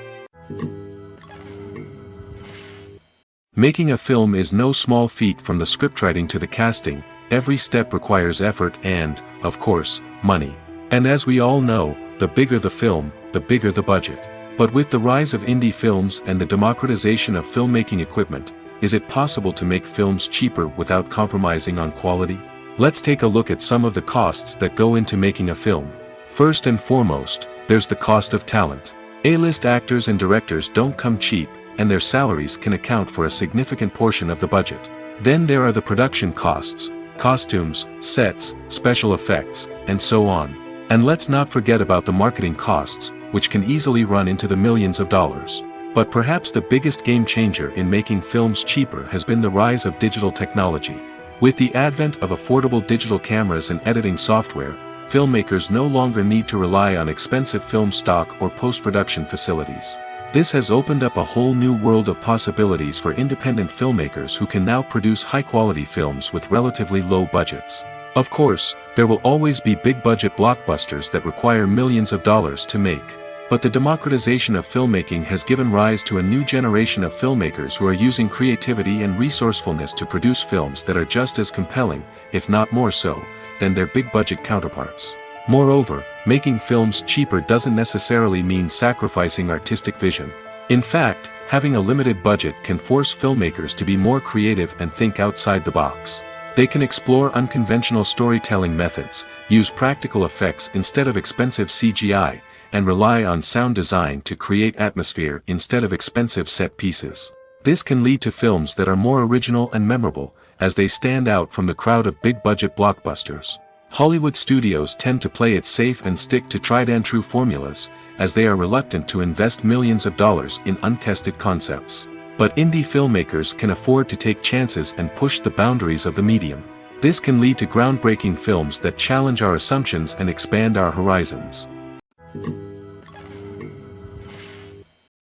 A: Making a film is no small feat. From the scriptwriting to the casting, every step requires effort and, of course, money. And as we all know, the bigger the film, the bigger the budget. But with the rise of indie films and the democratization of filmmaking equipment, is it possible to make films cheaper without compromising on quality? Let's take a look at some of the costs that go into making a film. First and foremost, there's the cost of talent. A-list actors and directors don't come cheap, and their salaries can account for a significant portion of the budget. Then there are the production costs, costumes, sets, special effects, and so on. And let's not forget about the marketing costs, which can easily run into the millions of dollars. But perhaps the biggest game changer in making films cheaper has been the rise of digital technology. With the advent of affordable digital cameras and editing software, filmmakers no longer need to rely on expensive film stock or post-production facilities. This has opened up a whole new world of possibilities for independent filmmakers who can now produce high-quality films with relatively low budgets. Of course, there will always be big-budget blockbusters that require millions of dollars to make. But the democratization of filmmaking has given rise to a new generation of filmmakers who are using creativity and resourcefulness to produce films that are just as compelling, if not more so, than their big-budget counterparts. Moreover, making films cheaper doesn't necessarily mean sacrificing artistic vision. In fact, having a limited budget can force filmmakers to be more creative and think outside the box. They can explore unconventional storytelling methods, use practical effects instead of expensive CGI, and rely on sound design to create atmosphere instead of expensive set pieces. This can lead to films that are more original and memorable, as they stand out from the crowd of big-budget blockbusters. Hollywood studios tend to play it safe and stick to tried-and-true formulas, as they are reluctant to invest millions of dollars in untested concepts. But indie filmmakers can afford to take chances and push the boundaries of the medium. This can lead to groundbreaking films that challenge our assumptions and expand our horizons.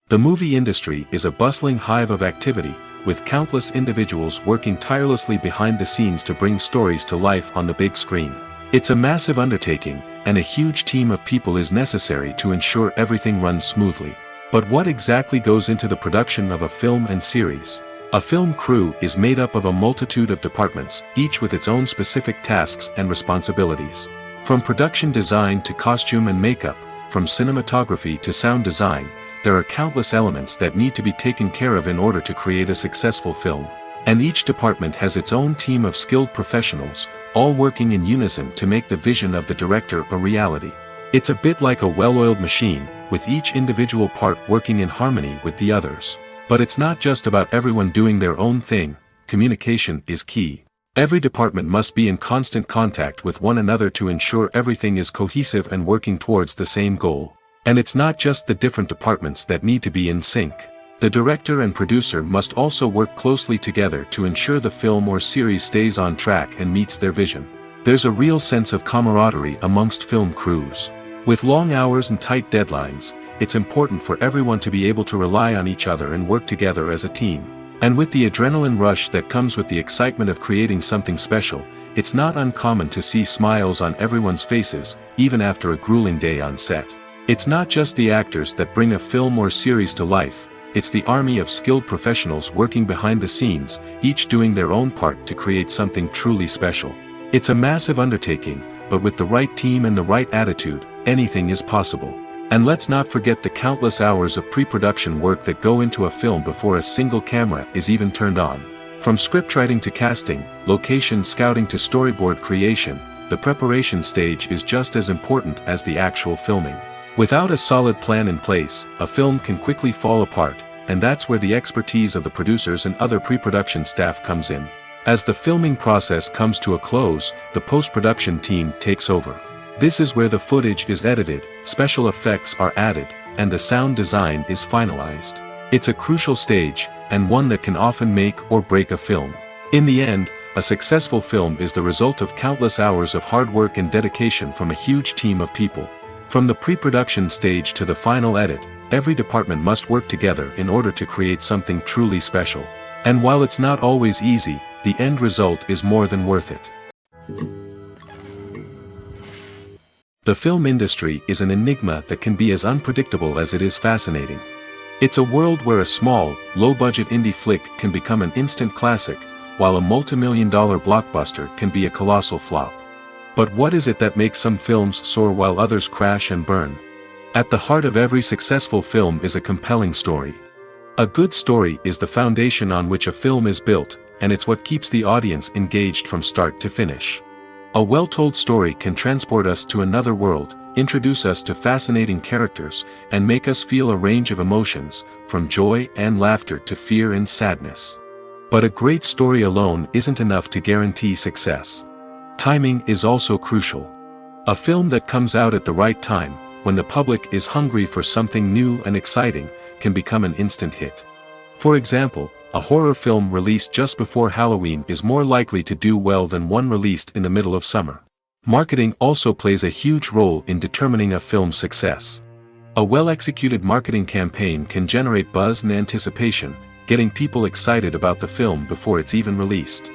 A: The movie industry is a bustling hive of activity, with countless individuals working tirelessly behind the scenes to bring stories to life on the big screen. It's a massive undertaking, and a huge team of people is necessary to ensure everything runs smoothly. But what exactly goes into the production of a film and series? A film crew is made up of a multitude of departments, each with its own specific tasks and responsibilities. From production design to costume and makeup, from cinematography to sound design, there are countless elements that need to be taken care of in order to create a successful film. And each department has its own team of skilled professionals, all working in unison to make the vision of the director a reality. It's a bit like a well-oiled machine, with each individual part working in harmony with the others. But it's not just about everyone doing their own thing. Communication is key. Every department must be in constant contact with one another to ensure everything is cohesive and working towards the same goal. And it's not just the different departments that need to be in sync. The director and producer must also work closely together to ensure the film or series stays on track and meets their vision. There's a real sense of camaraderie amongst film crews. With long hours and tight deadlines, it's important for everyone to be able to rely on each other and work together as a team. And with the adrenaline rush that comes with the excitement of creating something special, it's not uncommon to see smiles on everyone's faces, even after a grueling day on set. It's not just the actors that bring a film or series to life, it's the army of skilled professionals working behind the scenes, each doing their own part to create something truly special. It's a massive undertaking, but with the right team and the right attitude, anything is possible. And let's not forget the countless hours of pre-production work that go into a film before a single camera is even turned on. From scriptwriting to casting, location scouting to storyboard creation, the preparation stage is just as important as the actual filming. Without a solid plan in place, a film can quickly fall apart, and that's where the expertise of the producers and other pre-production staff comes in. As the filming process comes to a close, the post-production team takes over. This is where the footage is edited, special effects are added, and the sound design is finalized. It's a crucial stage, and one that can often make or break a film. In the end, a successful film is the result of countless hours of hard work and dedication from a huge team of people. From the pre-production stage to the final edit, every department must work together in order to create something truly special. And while it's not always easy, the end result is more than worth it. The film industry is an enigma that can be as unpredictable as it is fascinating. It's a world where a small, low-budget indie flick can become an instant classic, while a multi-million-dollar blockbuster can be a colossal flop. But what is it that makes some films soar while others crash and burn? At the heart of every successful film is a compelling story. A good story is the foundation on which a film is built, and it's what keeps the audience engaged from start to finish. A well-told story can transport us to another world, introduce us to fascinating characters, and make us feel a range of emotions, from joy and laughter to fear and sadness. But a great story alone isn't enough to guarantee success. Timing is also crucial. A film that comes out at the right time, when the public is hungry for something new and exciting, can become an instant hit. For example, a horror film released just before Halloween is more likely to do well than one released in the middle of summer. Marketing also plays a huge role in determining a film's success. A well-executed marketing campaign can generate buzz and anticipation, getting people excited about the film before it's even released.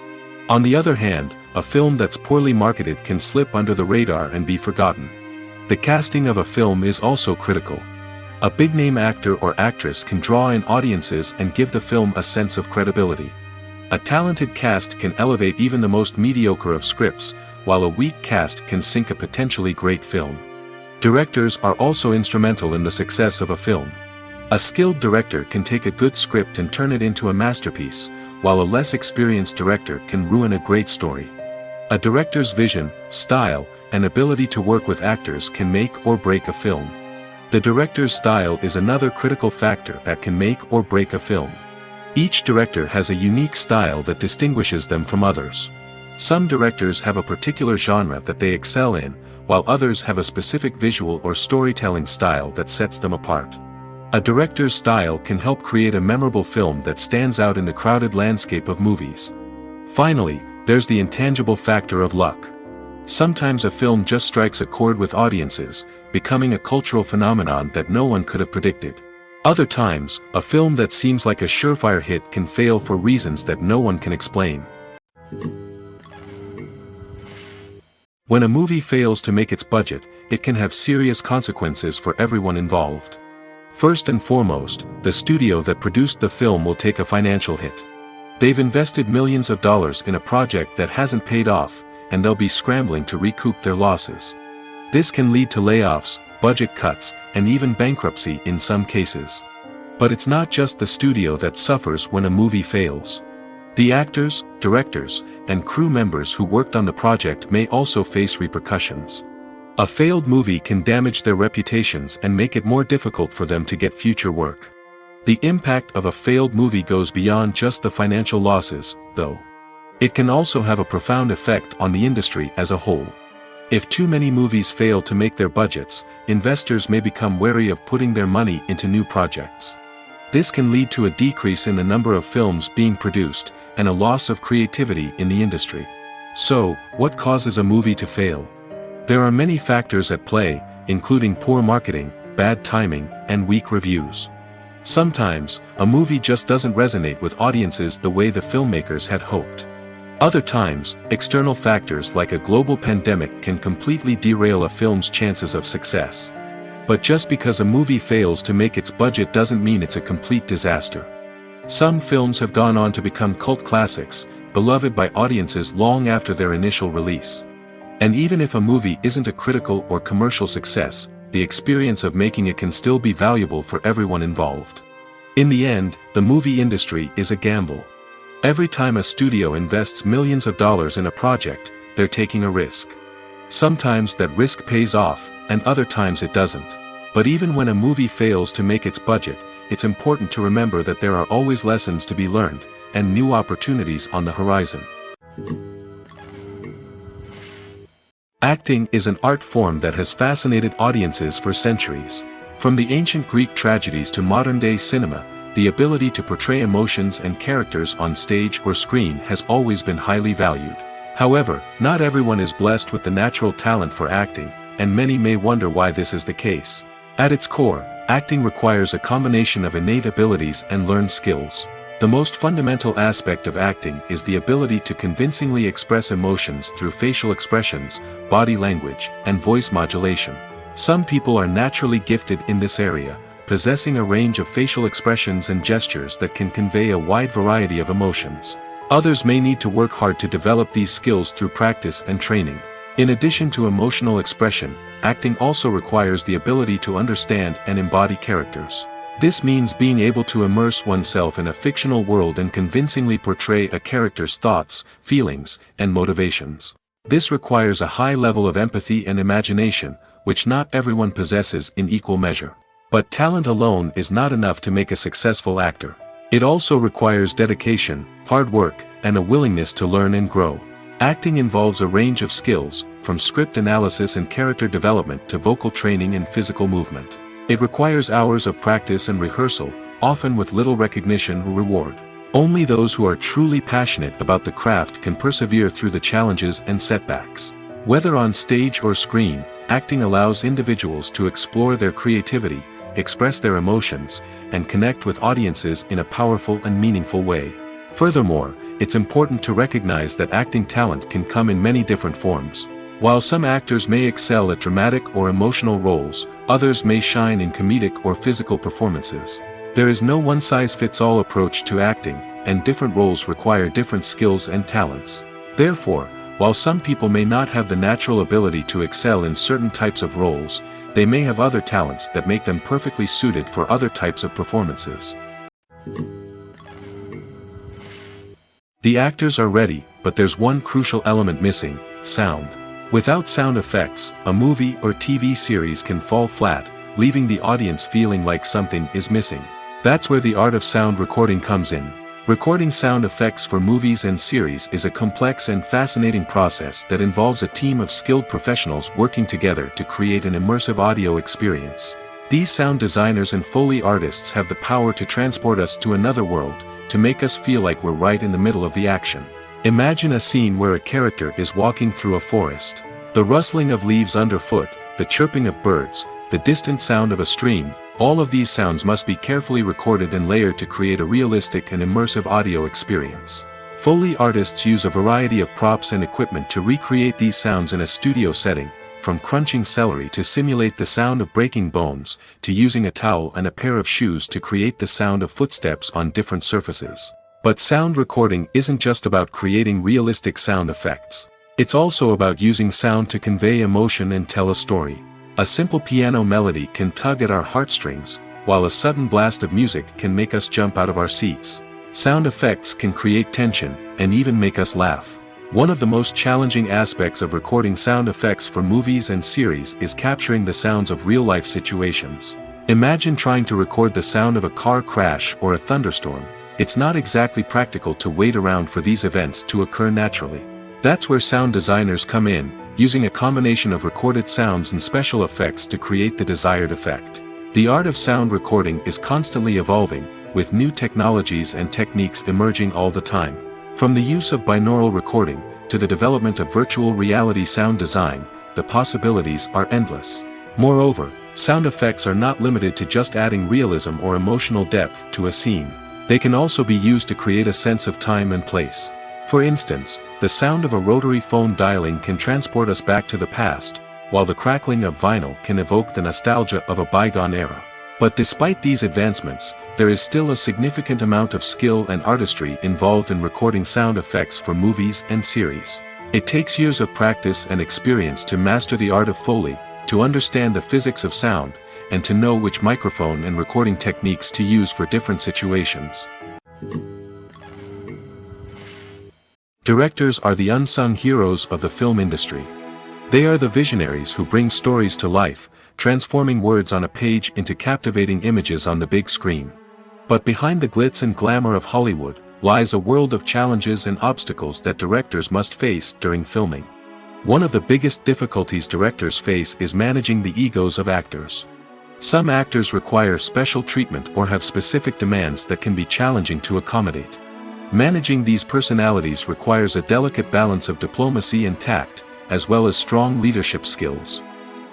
A: On the other hand, a film that's poorly marketed can slip under the radar and be forgotten. The casting of a film is also critical. A big-name actor or actress can draw in audiences and give the film a sense of credibility. A talented cast can elevate even the most mediocre of scripts, while a weak cast can sink a potentially great film. Directors are also instrumental in the success of a film. A skilled director can take a good script and turn it into a masterpiece, while a less experienced director can ruin a great story. A director's vision, style, and ability to work with actors can make or break a film. The director's style is another critical factor that can make or break a film. Each director has a unique style that distinguishes them from others. Some directors have a particular genre that they excel in, while others have a specific visual or storytelling style that sets them apart. A director's style can help create a memorable film that stands out in the crowded landscape of movies. Finally, there's the intangible factor of luck. Sometimes a film just strikes a chord with audiences, becoming a cultural phenomenon that no one could have predicted. Other times, a film that seems like a surefire hit can fail for reasons that no one can explain. When a movie fails to make its budget, it can have serious consequences for everyone involved. First and foremost, the studio that produced the film will take a financial hit. They've invested millions of dollars in a project that hasn't paid off, and they'll be scrambling to recoup their losses. This can lead to layoffs, budget cuts, and even bankruptcy in some cases. But it's not just the studio that suffers when a movie fails. The actors, directors, and crew members who worked on the project may also face repercussions. A failed movie can damage their reputations and make it more difficult for them to get future work. The impact of a failed movie goes beyond just the financial losses, though. It can also have a profound effect on the industry as a whole. If too many movies fail to make their budgets, investors may become wary of putting their money into new projects. This can lead to a decrease in the number of films being produced, and a loss of creativity in the industry. So, what causes a movie to fail? There are many factors at play, including poor marketing, bad timing, and weak reviews. Sometimes, a movie just doesn't resonate with audiences the way the filmmakers had hoped. Other times, external factors like a global pandemic can completely derail a film's chances of success. But just because a movie fails to make its budget doesn't mean it's a complete disaster. Some films have gone on to become cult classics, beloved by audiences long after their initial release. And even if a movie isn't a critical or commercial success, the experience of making it can still be valuable for everyone involved. In the end, the movie industry is a gamble. Every time a studio invests millions of dollars in a project, they're taking a risk. Sometimes that risk pays off, and other times it doesn't. But even when a movie fails to make its budget, it's important to remember that there are always lessons to be learned, and new opportunities on the horizon. Acting is an art form that has fascinated audiences for centuries. From the ancient Greek tragedies to modern-day cinema, the ability to portray emotions and characters on stage or screen has always been highly valued. However, not everyone is blessed with the natural talent for acting, and many may wonder why this is the case. At its core, acting requires a combination of innate abilities and learned skills. The most fundamental aspect of acting is the ability to convincingly express emotions through facial expressions, body language, and voice modulation. Some people are naturally gifted in this area, possessing a range of facial expressions and gestures that can convey a wide variety of emotions. Others may need to work hard to develop these skills through practice and training. In addition to emotional expression, acting also requires the ability to understand and embody characters. This means being able to immerse oneself in a fictional world and convincingly portray a character's thoughts, feelings, and motivations. This requires a high level of empathy and imagination, which not everyone possesses in equal measure. But talent alone is not enough to make a successful actor. It also requires dedication, hard work, and a willingness to learn and grow. Acting involves a range of skills, from script analysis and character development to vocal training and physical movement. It requires hours of practice and rehearsal, often with little recognition or reward. Only those who are truly passionate about the craft can persevere through the challenges and setbacks. Whether on stage or screen, acting allows individuals to explore their creativity, express their emotions, and connect with audiences in a powerful and meaningful way. Furthermore, it's important to recognize that acting talent can come in many different forms. While some actors may excel at dramatic or emotional roles, others may shine in comedic or physical performances. There is no one-size-fits-all approach to acting, and different roles require different skills and talents. Therefore, while some people may not have the natural ability to excel in certain types of roles, they may have other talents that make them perfectly suited for other types of performances. The actors are ready, but there's one crucial element missing: sound. Without sound effects, a movie or TV series can fall flat, leaving the audience feeling like something is missing. That's where the art of sound recording comes in. Recording sound effects for movies and series is a complex and fascinating process that involves a team of skilled professionals working together to create an immersive audio experience. These sound designers and Foley artists have the power to transport us to another world, to make us feel like we're right in the middle of the action. Imagine a scene where a character is walking through a forest. The rustling of leaves underfoot, the chirping of birds, the distant sound of a stream, all of these sounds must be carefully recorded and layered to create a realistic and immersive audio experience. Foley artists use a variety of props and equipment to recreate these sounds in a studio setting, from crunching celery to simulate the sound of breaking bones, to using a towel and a pair of shoes to create the sound of footsteps on different surfaces. But sound recording isn't just about creating realistic sound effects. It's also about using sound to convey emotion and tell a story. A simple piano melody can tug at our heartstrings, while a sudden blast of music can make us jump out of our seats. Sound effects can create tension, and even make us laugh. One of the most challenging aspects of recording sound effects for movies and series is capturing the sounds of real-life situations. Imagine trying to record the sound of a car crash or a thunderstorm. It's not exactly practical to wait around for these events to occur naturally. That's where sound designers come in, using a combination of recorded sounds and special effects to create the desired effect. The art of sound recording is constantly evolving, with new technologies and techniques emerging all the time. From the use of binaural recording, to the development of virtual reality sound design, the possibilities are endless. Moreover, sound effects are not limited to just adding realism or emotional depth to a scene. They can also be used to create a sense of time and place. For instance, the sound of a rotary phone dialing can transport us back to the past, while the crackling of vinyl can evoke the nostalgia of a bygone era. But despite these advancements, there is still a significant amount of skill and artistry involved in recording sound effects for movies and series. It takes years of practice and experience to master the art of Foley, to understand the physics of sound, and to know which microphone and recording techniques to use for different situations. Directors are the unsung heroes of the film industry. They are the visionaries who bring stories to life, transforming words on a page into captivating images on the big screen. But behind the glitz and glamour of Hollywood, lies a world of challenges and obstacles that directors must face during filming. One of the biggest difficulties directors face is managing the egos of actors. Some actors require special treatment or have specific demands that can be challenging to accommodate. Managing these personalities requires a delicate balance of diplomacy and tact, as well as strong leadership skills.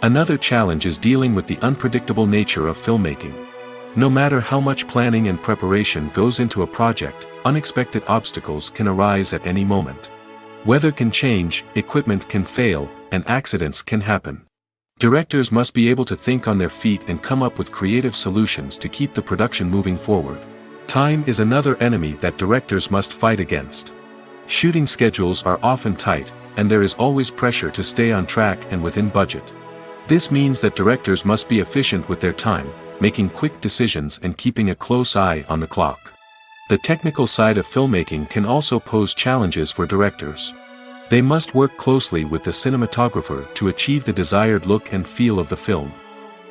A: Another challenge is dealing with the unpredictable nature of filmmaking. No matter how much planning and preparation goes into a project, unexpected obstacles can arise at any moment. Weather can change, equipment can fail, and accidents can happen. Directors must be able to think on their feet and come up with creative solutions to keep the production moving forward. Time is another enemy that directors must fight against. Shooting schedules are often tight, and there is always pressure to stay on track and within budget. This means that directors must be efficient with their time, making quick decisions and keeping a close eye on the clock. The technical side of filmmaking can also pose challenges for directors. They must work closely with the cinematographer to achieve the desired look and feel of the film.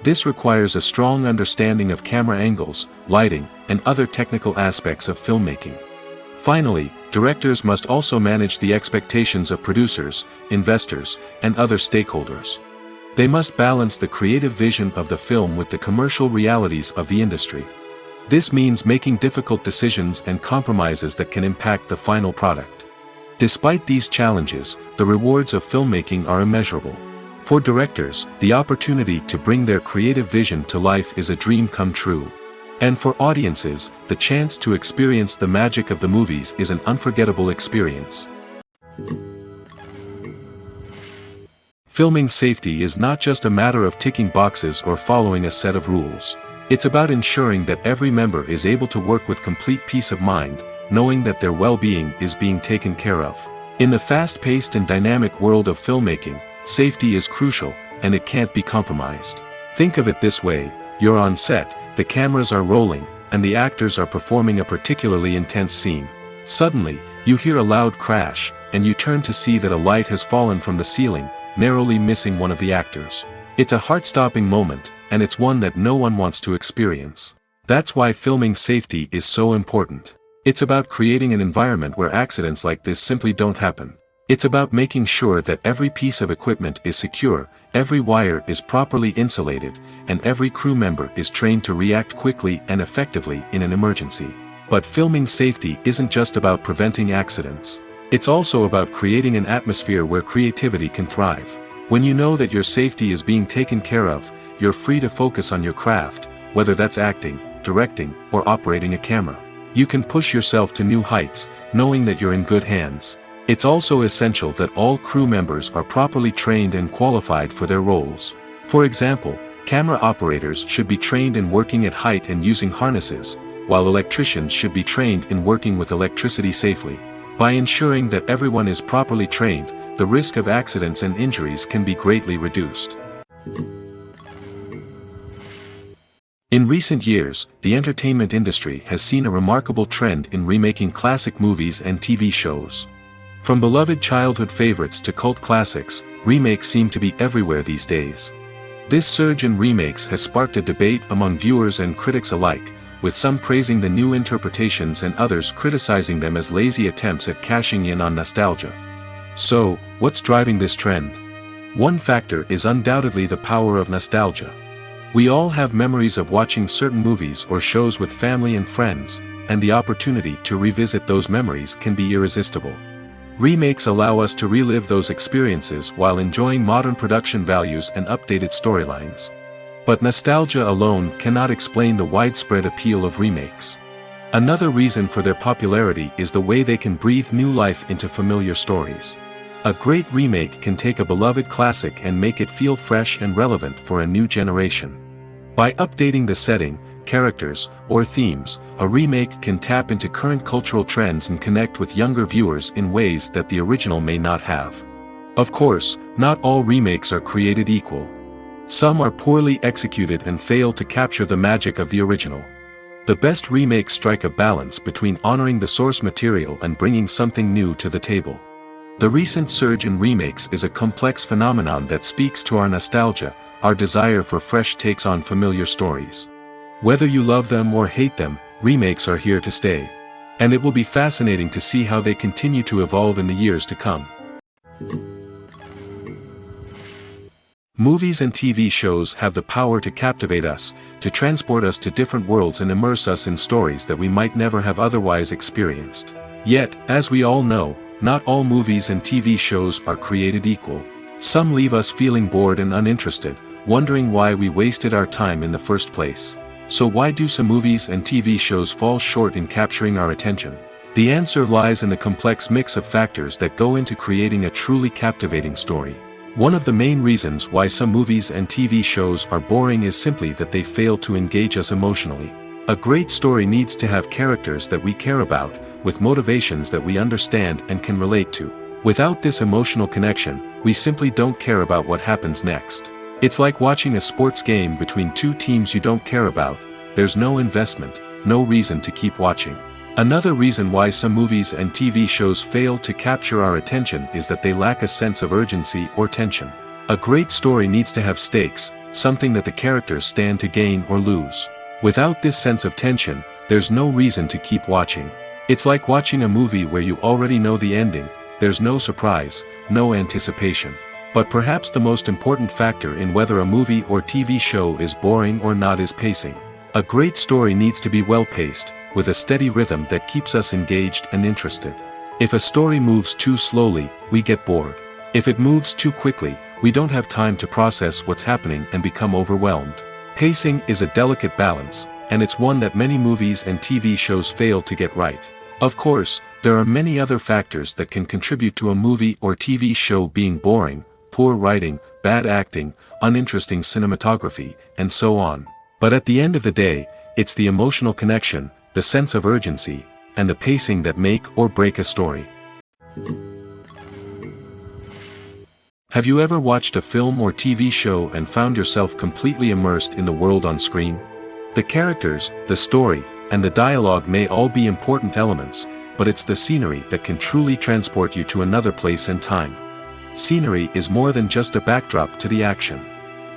A: This requires a strong understanding of camera angles, lighting, and other technical aspects of filmmaking. Finally, directors must also manage the expectations of producers, investors, and other stakeholders. They must balance the creative vision of the film with the commercial realities of the industry. This means making difficult decisions and compromises that can impact the final product. Despite these challenges, the rewards of filmmaking are immeasurable. For directors, the opportunity to bring their creative vision to life is a dream come true. And for audiences, the chance to experience the magic of the movies is an unforgettable experience. Filming safety is not just a matter of ticking boxes or following a set of rules. It's about ensuring that every member is able to work with complete peace of mind, knowing that their well-being is being taken care of. In the fast-paced and dynamic world of filmmaking, safety is crucial, and it can't be compromised. Think of it this way: you're on set, the cameras are rolling, and the actors are performing a particularly intense scene. Suddenly, you hear a loud crash, and you turn to see that a light has fallen from the ceiling, narrowly missing one of the actors. It's a heart-stopping moment, and it's one that no one wants to experience. That's why filming safety is so important. It's about creating an environment where accidents like this simply don't happen. It's about making sure that every piece of equipment is secure, every wire is properly insulated, and every crew member is trained to react quickly and effectively in an emergency. But filming safety isn't just about preventing accidents. It's also about creating an atmosphere where creativity can thrive. When you know that your safety is being taken care of, you're free to focus on your craft, whether that's acting, directing, or operating a camera. You can push yourself to new heights, knowing that you're in good hands. It's also essential that all crew members are properly trained and qualified for their roles. For example, camera operators should be trained in working at height and using harnesses, while electricians should be trained in working with electricity safely. By ensuring that everyone is properly trained, the risk of accidents and injuries can be greatly reduced. In recent years, the entertainment industry has seen a remarkable trend in remaking classic movies and TV shows. From beloved childhood favorites to cult classics, remakes seem to be everywhere these days. This surge in remakes has sparked a debate among viewers and critics alike, with some praising the new interpretations and others criticizing them as lazy attempts at cashing in on nostalgia. So, what's driving this trend? One factor is undoubtedly the power of nostalgia. We all have memories of watching certain movies or shows with family and friends, and the opportunity to revisit those memories can be irresistible. Remakes allow us to relive those experiences while enjoying modern production values and updated storylines. But nostalgia alone cannot explain the widespread appeal of remakes. Another reason for their popularity is the way they can breathe new life into familiar stories. A great remake can take a beloved classic and make it feel fresh and relevant for a new generation. By updating the setting, characters, or themes, a remake can tap into current cultural trends and connect with younger viewers in ways that the original may not have. Of course, not all remakes are created equal. Some are poorly executed and fail to capture the magic of the original. The best remakes strike a balance between honoring the source material and bringing something new to the table. The recent surge in remakes is a complex phenomenon that speaks to our nostalgia, our desire for fresh takes on familiar stories. Whether you love them or hate them, remakes are here to stay. And it will be fascinating to see how they continue to evolve in the years to come. Movies and TV shows have the power to captivate us, to transport us to different worlds and immerse us in stories that we might never have otherwise experienced. Yet, as we all know, not all movies and TV shows are created equal. Some leave us feeling bored and uninterested, wondering why we wasted our time in the first place. So why do some movies and TV shows fall short in capturing our attention? The answer lies in the complex mix of factors that go into creating a truly captivating story. One of the main reasons why some movies and TV shows are boring is simply that they fail to engage us emotionally. A great story needs to have characters that we care about, with motivations that we understand and can relate to. Without this emotional connection, we simply don't care about what happens next. It's like watching a sports game between two teams you don't care about. There's no investment, no reason to keep watching. Another reason why some movies and TV shows fail to capture our attention is that they lack a sense of urgency or tension. A great story needs to have stakes, something that the characters stand to gain or lose. Without this sense of tension, there's no reason to keep watching. It's like watching a movie where you already know the ending. There's no surprise, no anticipation. But perhaps the most important factor in whether a movie or TV show is boring or not is pacing. A great story needs to be well-paced, with a steady rhythm that keeps us engaged and interested. If a story moves too slowly, we get bored. If it moves too quickly, we don't have time to process what's happening and become overwhelmed. Pacing is a delicate balance, and it's one that many movies and TV shows fail to get right. Of course, there are many other factors that can contribute to a movie or TV show being boring: poor writing, bad acting, uninteresting cinematography, and so on. But at the end of the day, it's the emotional connection, the sense of urgency, and the pacing that make or break a story. Have you ever watched a film or TV show and found yourself completely immersed in the world on screen? The characters, the story, and the dialogue may all be important elements, but it's the scenery that can truly transport you to another place and time. Scenery is more than just a backdrop to the action.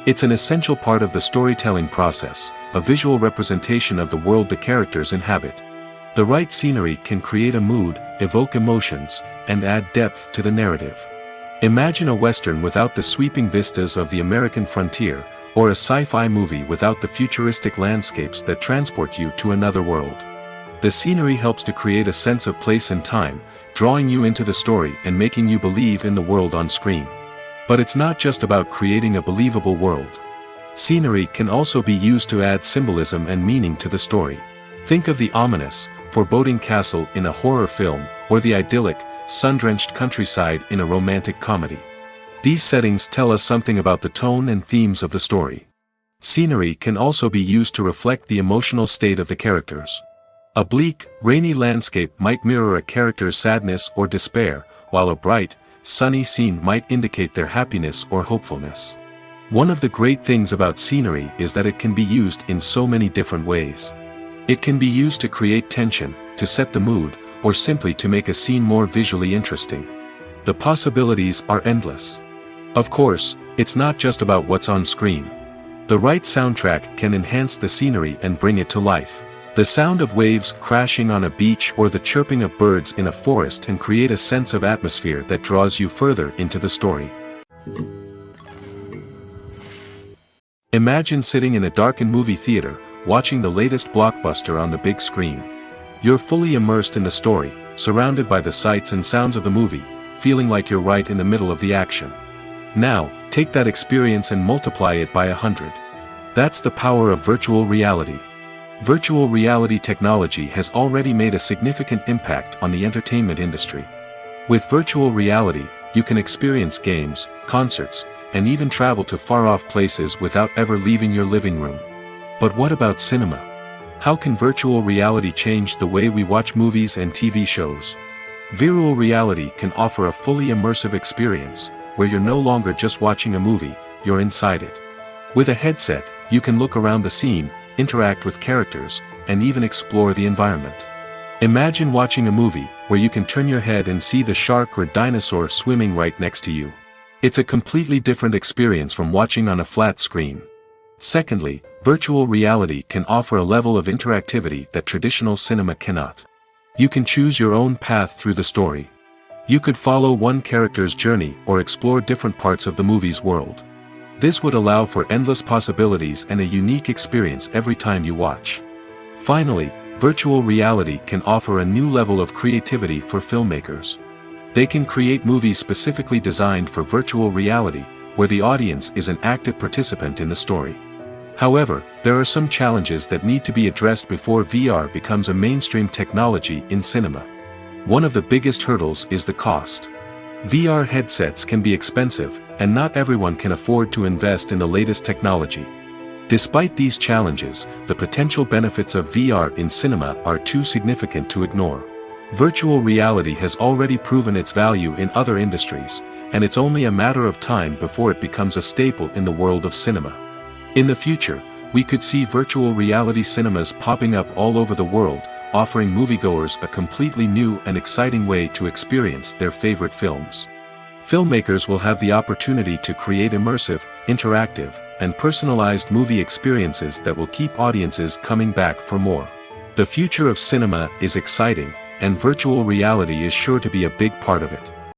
A: It's an essential part of the storytelling process, a visual representation of the world the characters inhabit. The right scenery can create a mood, evoke emotions, and add depth to the narrative. Imagine a Western without the sweeping vistas of the American frontier, or a sci-fi movie without the futuristic landscapes that transport you to another world. The scenery helps to create a sense of place and time, drawing you into the story and making you believe in the world on screen. But it's not just about creating a believable world. Scenery can also be used to add symbolism and meaning to the story. Think of the ominous, foreboding castle in a horror film, or the idyllic, sun-drenched countryside in a romantic comedy. These settings tell us something about the tone and themes of the story. Scenery can also be used to reflect the emotional state of the characters. A bleak, rainy landscape might mirror a character's sadness or despair, while a bright, sunny scene might indicate their happiness or hopefulness. One of the great things about scenery is that it can be used in so many different ways. It can be used to create tension, to set the mood, or simply to make a scene more visually interesting. The possibilities are endless. Of course, it's not just about what's on screen. The right soundtrack can enhance the scenery and bring it to life. The sound of waves crashing on a beach or the chirping of birds in a forest can create a sense of atmosphere that draws you further into the story. Imagine sitting in a darkened movie theater, watching the latest blockbuster on the big screen. You're fully immersed in the story, surrounded by the sights and sounds of the movie, feeling like you're right in the middle of the action. Now, take that experience and multiply it by 100. That's the power of virtual reality. Virtual reality technology has already made a significant impact on the entertainment industry. With virtual reality, you can experience games, concerts, and even travel to far-off places without ever leaving your living room. But what about cinema? How can virtual reality change the way we watch movies and TV shows? Virtual reality can offer a fully immersive experience, where you're no longer just watching a movie, you're inside it. With a headset, you can look around the scene, interact with characters, and even explore the environment. Imagine watching a movie where you can turn your head and see the shark or dinosaur swimming right next to you. It's a completely different experience from watching on a flat screen. Secondly, virtual reality can offer a level of interactivity that traditional cinema cannot. You can choose your own path through the story. You could follow one character's journey or explore different parts of the movie's world. This would allow for endless possibilities and a unique experience every time you watch. Finally, virtual reality can offer a new level of creativity for filmmakers. They can create movies specifically designed for virtual reality, where the audience is an active participant in the story. However, there are some challenges that need to be addressed before VR becomes a mainstream technology in cinema. One of the biggest hurdles is the cost. VR headsets can be expensive, and not everyone can afford to invest in the latest technology. Despite these challenges, the potential benefits of VR in cinema are too significant to ignore. Virtual reality has already proven its value in other industries, and it's only a matter of time before it becomes a staple in the world of cinema. In the future, we could see virtual reality cinemas popping up all over the world, offering moviegoers a completely new and exciting way to experience their favorite films. Filmmakers will have the opportunity to create immersive, interactive, and personalized movie experiences that will keep audiences coming back for more. The future of cinema is exciting, and virtual reality is sure to be a big part of it.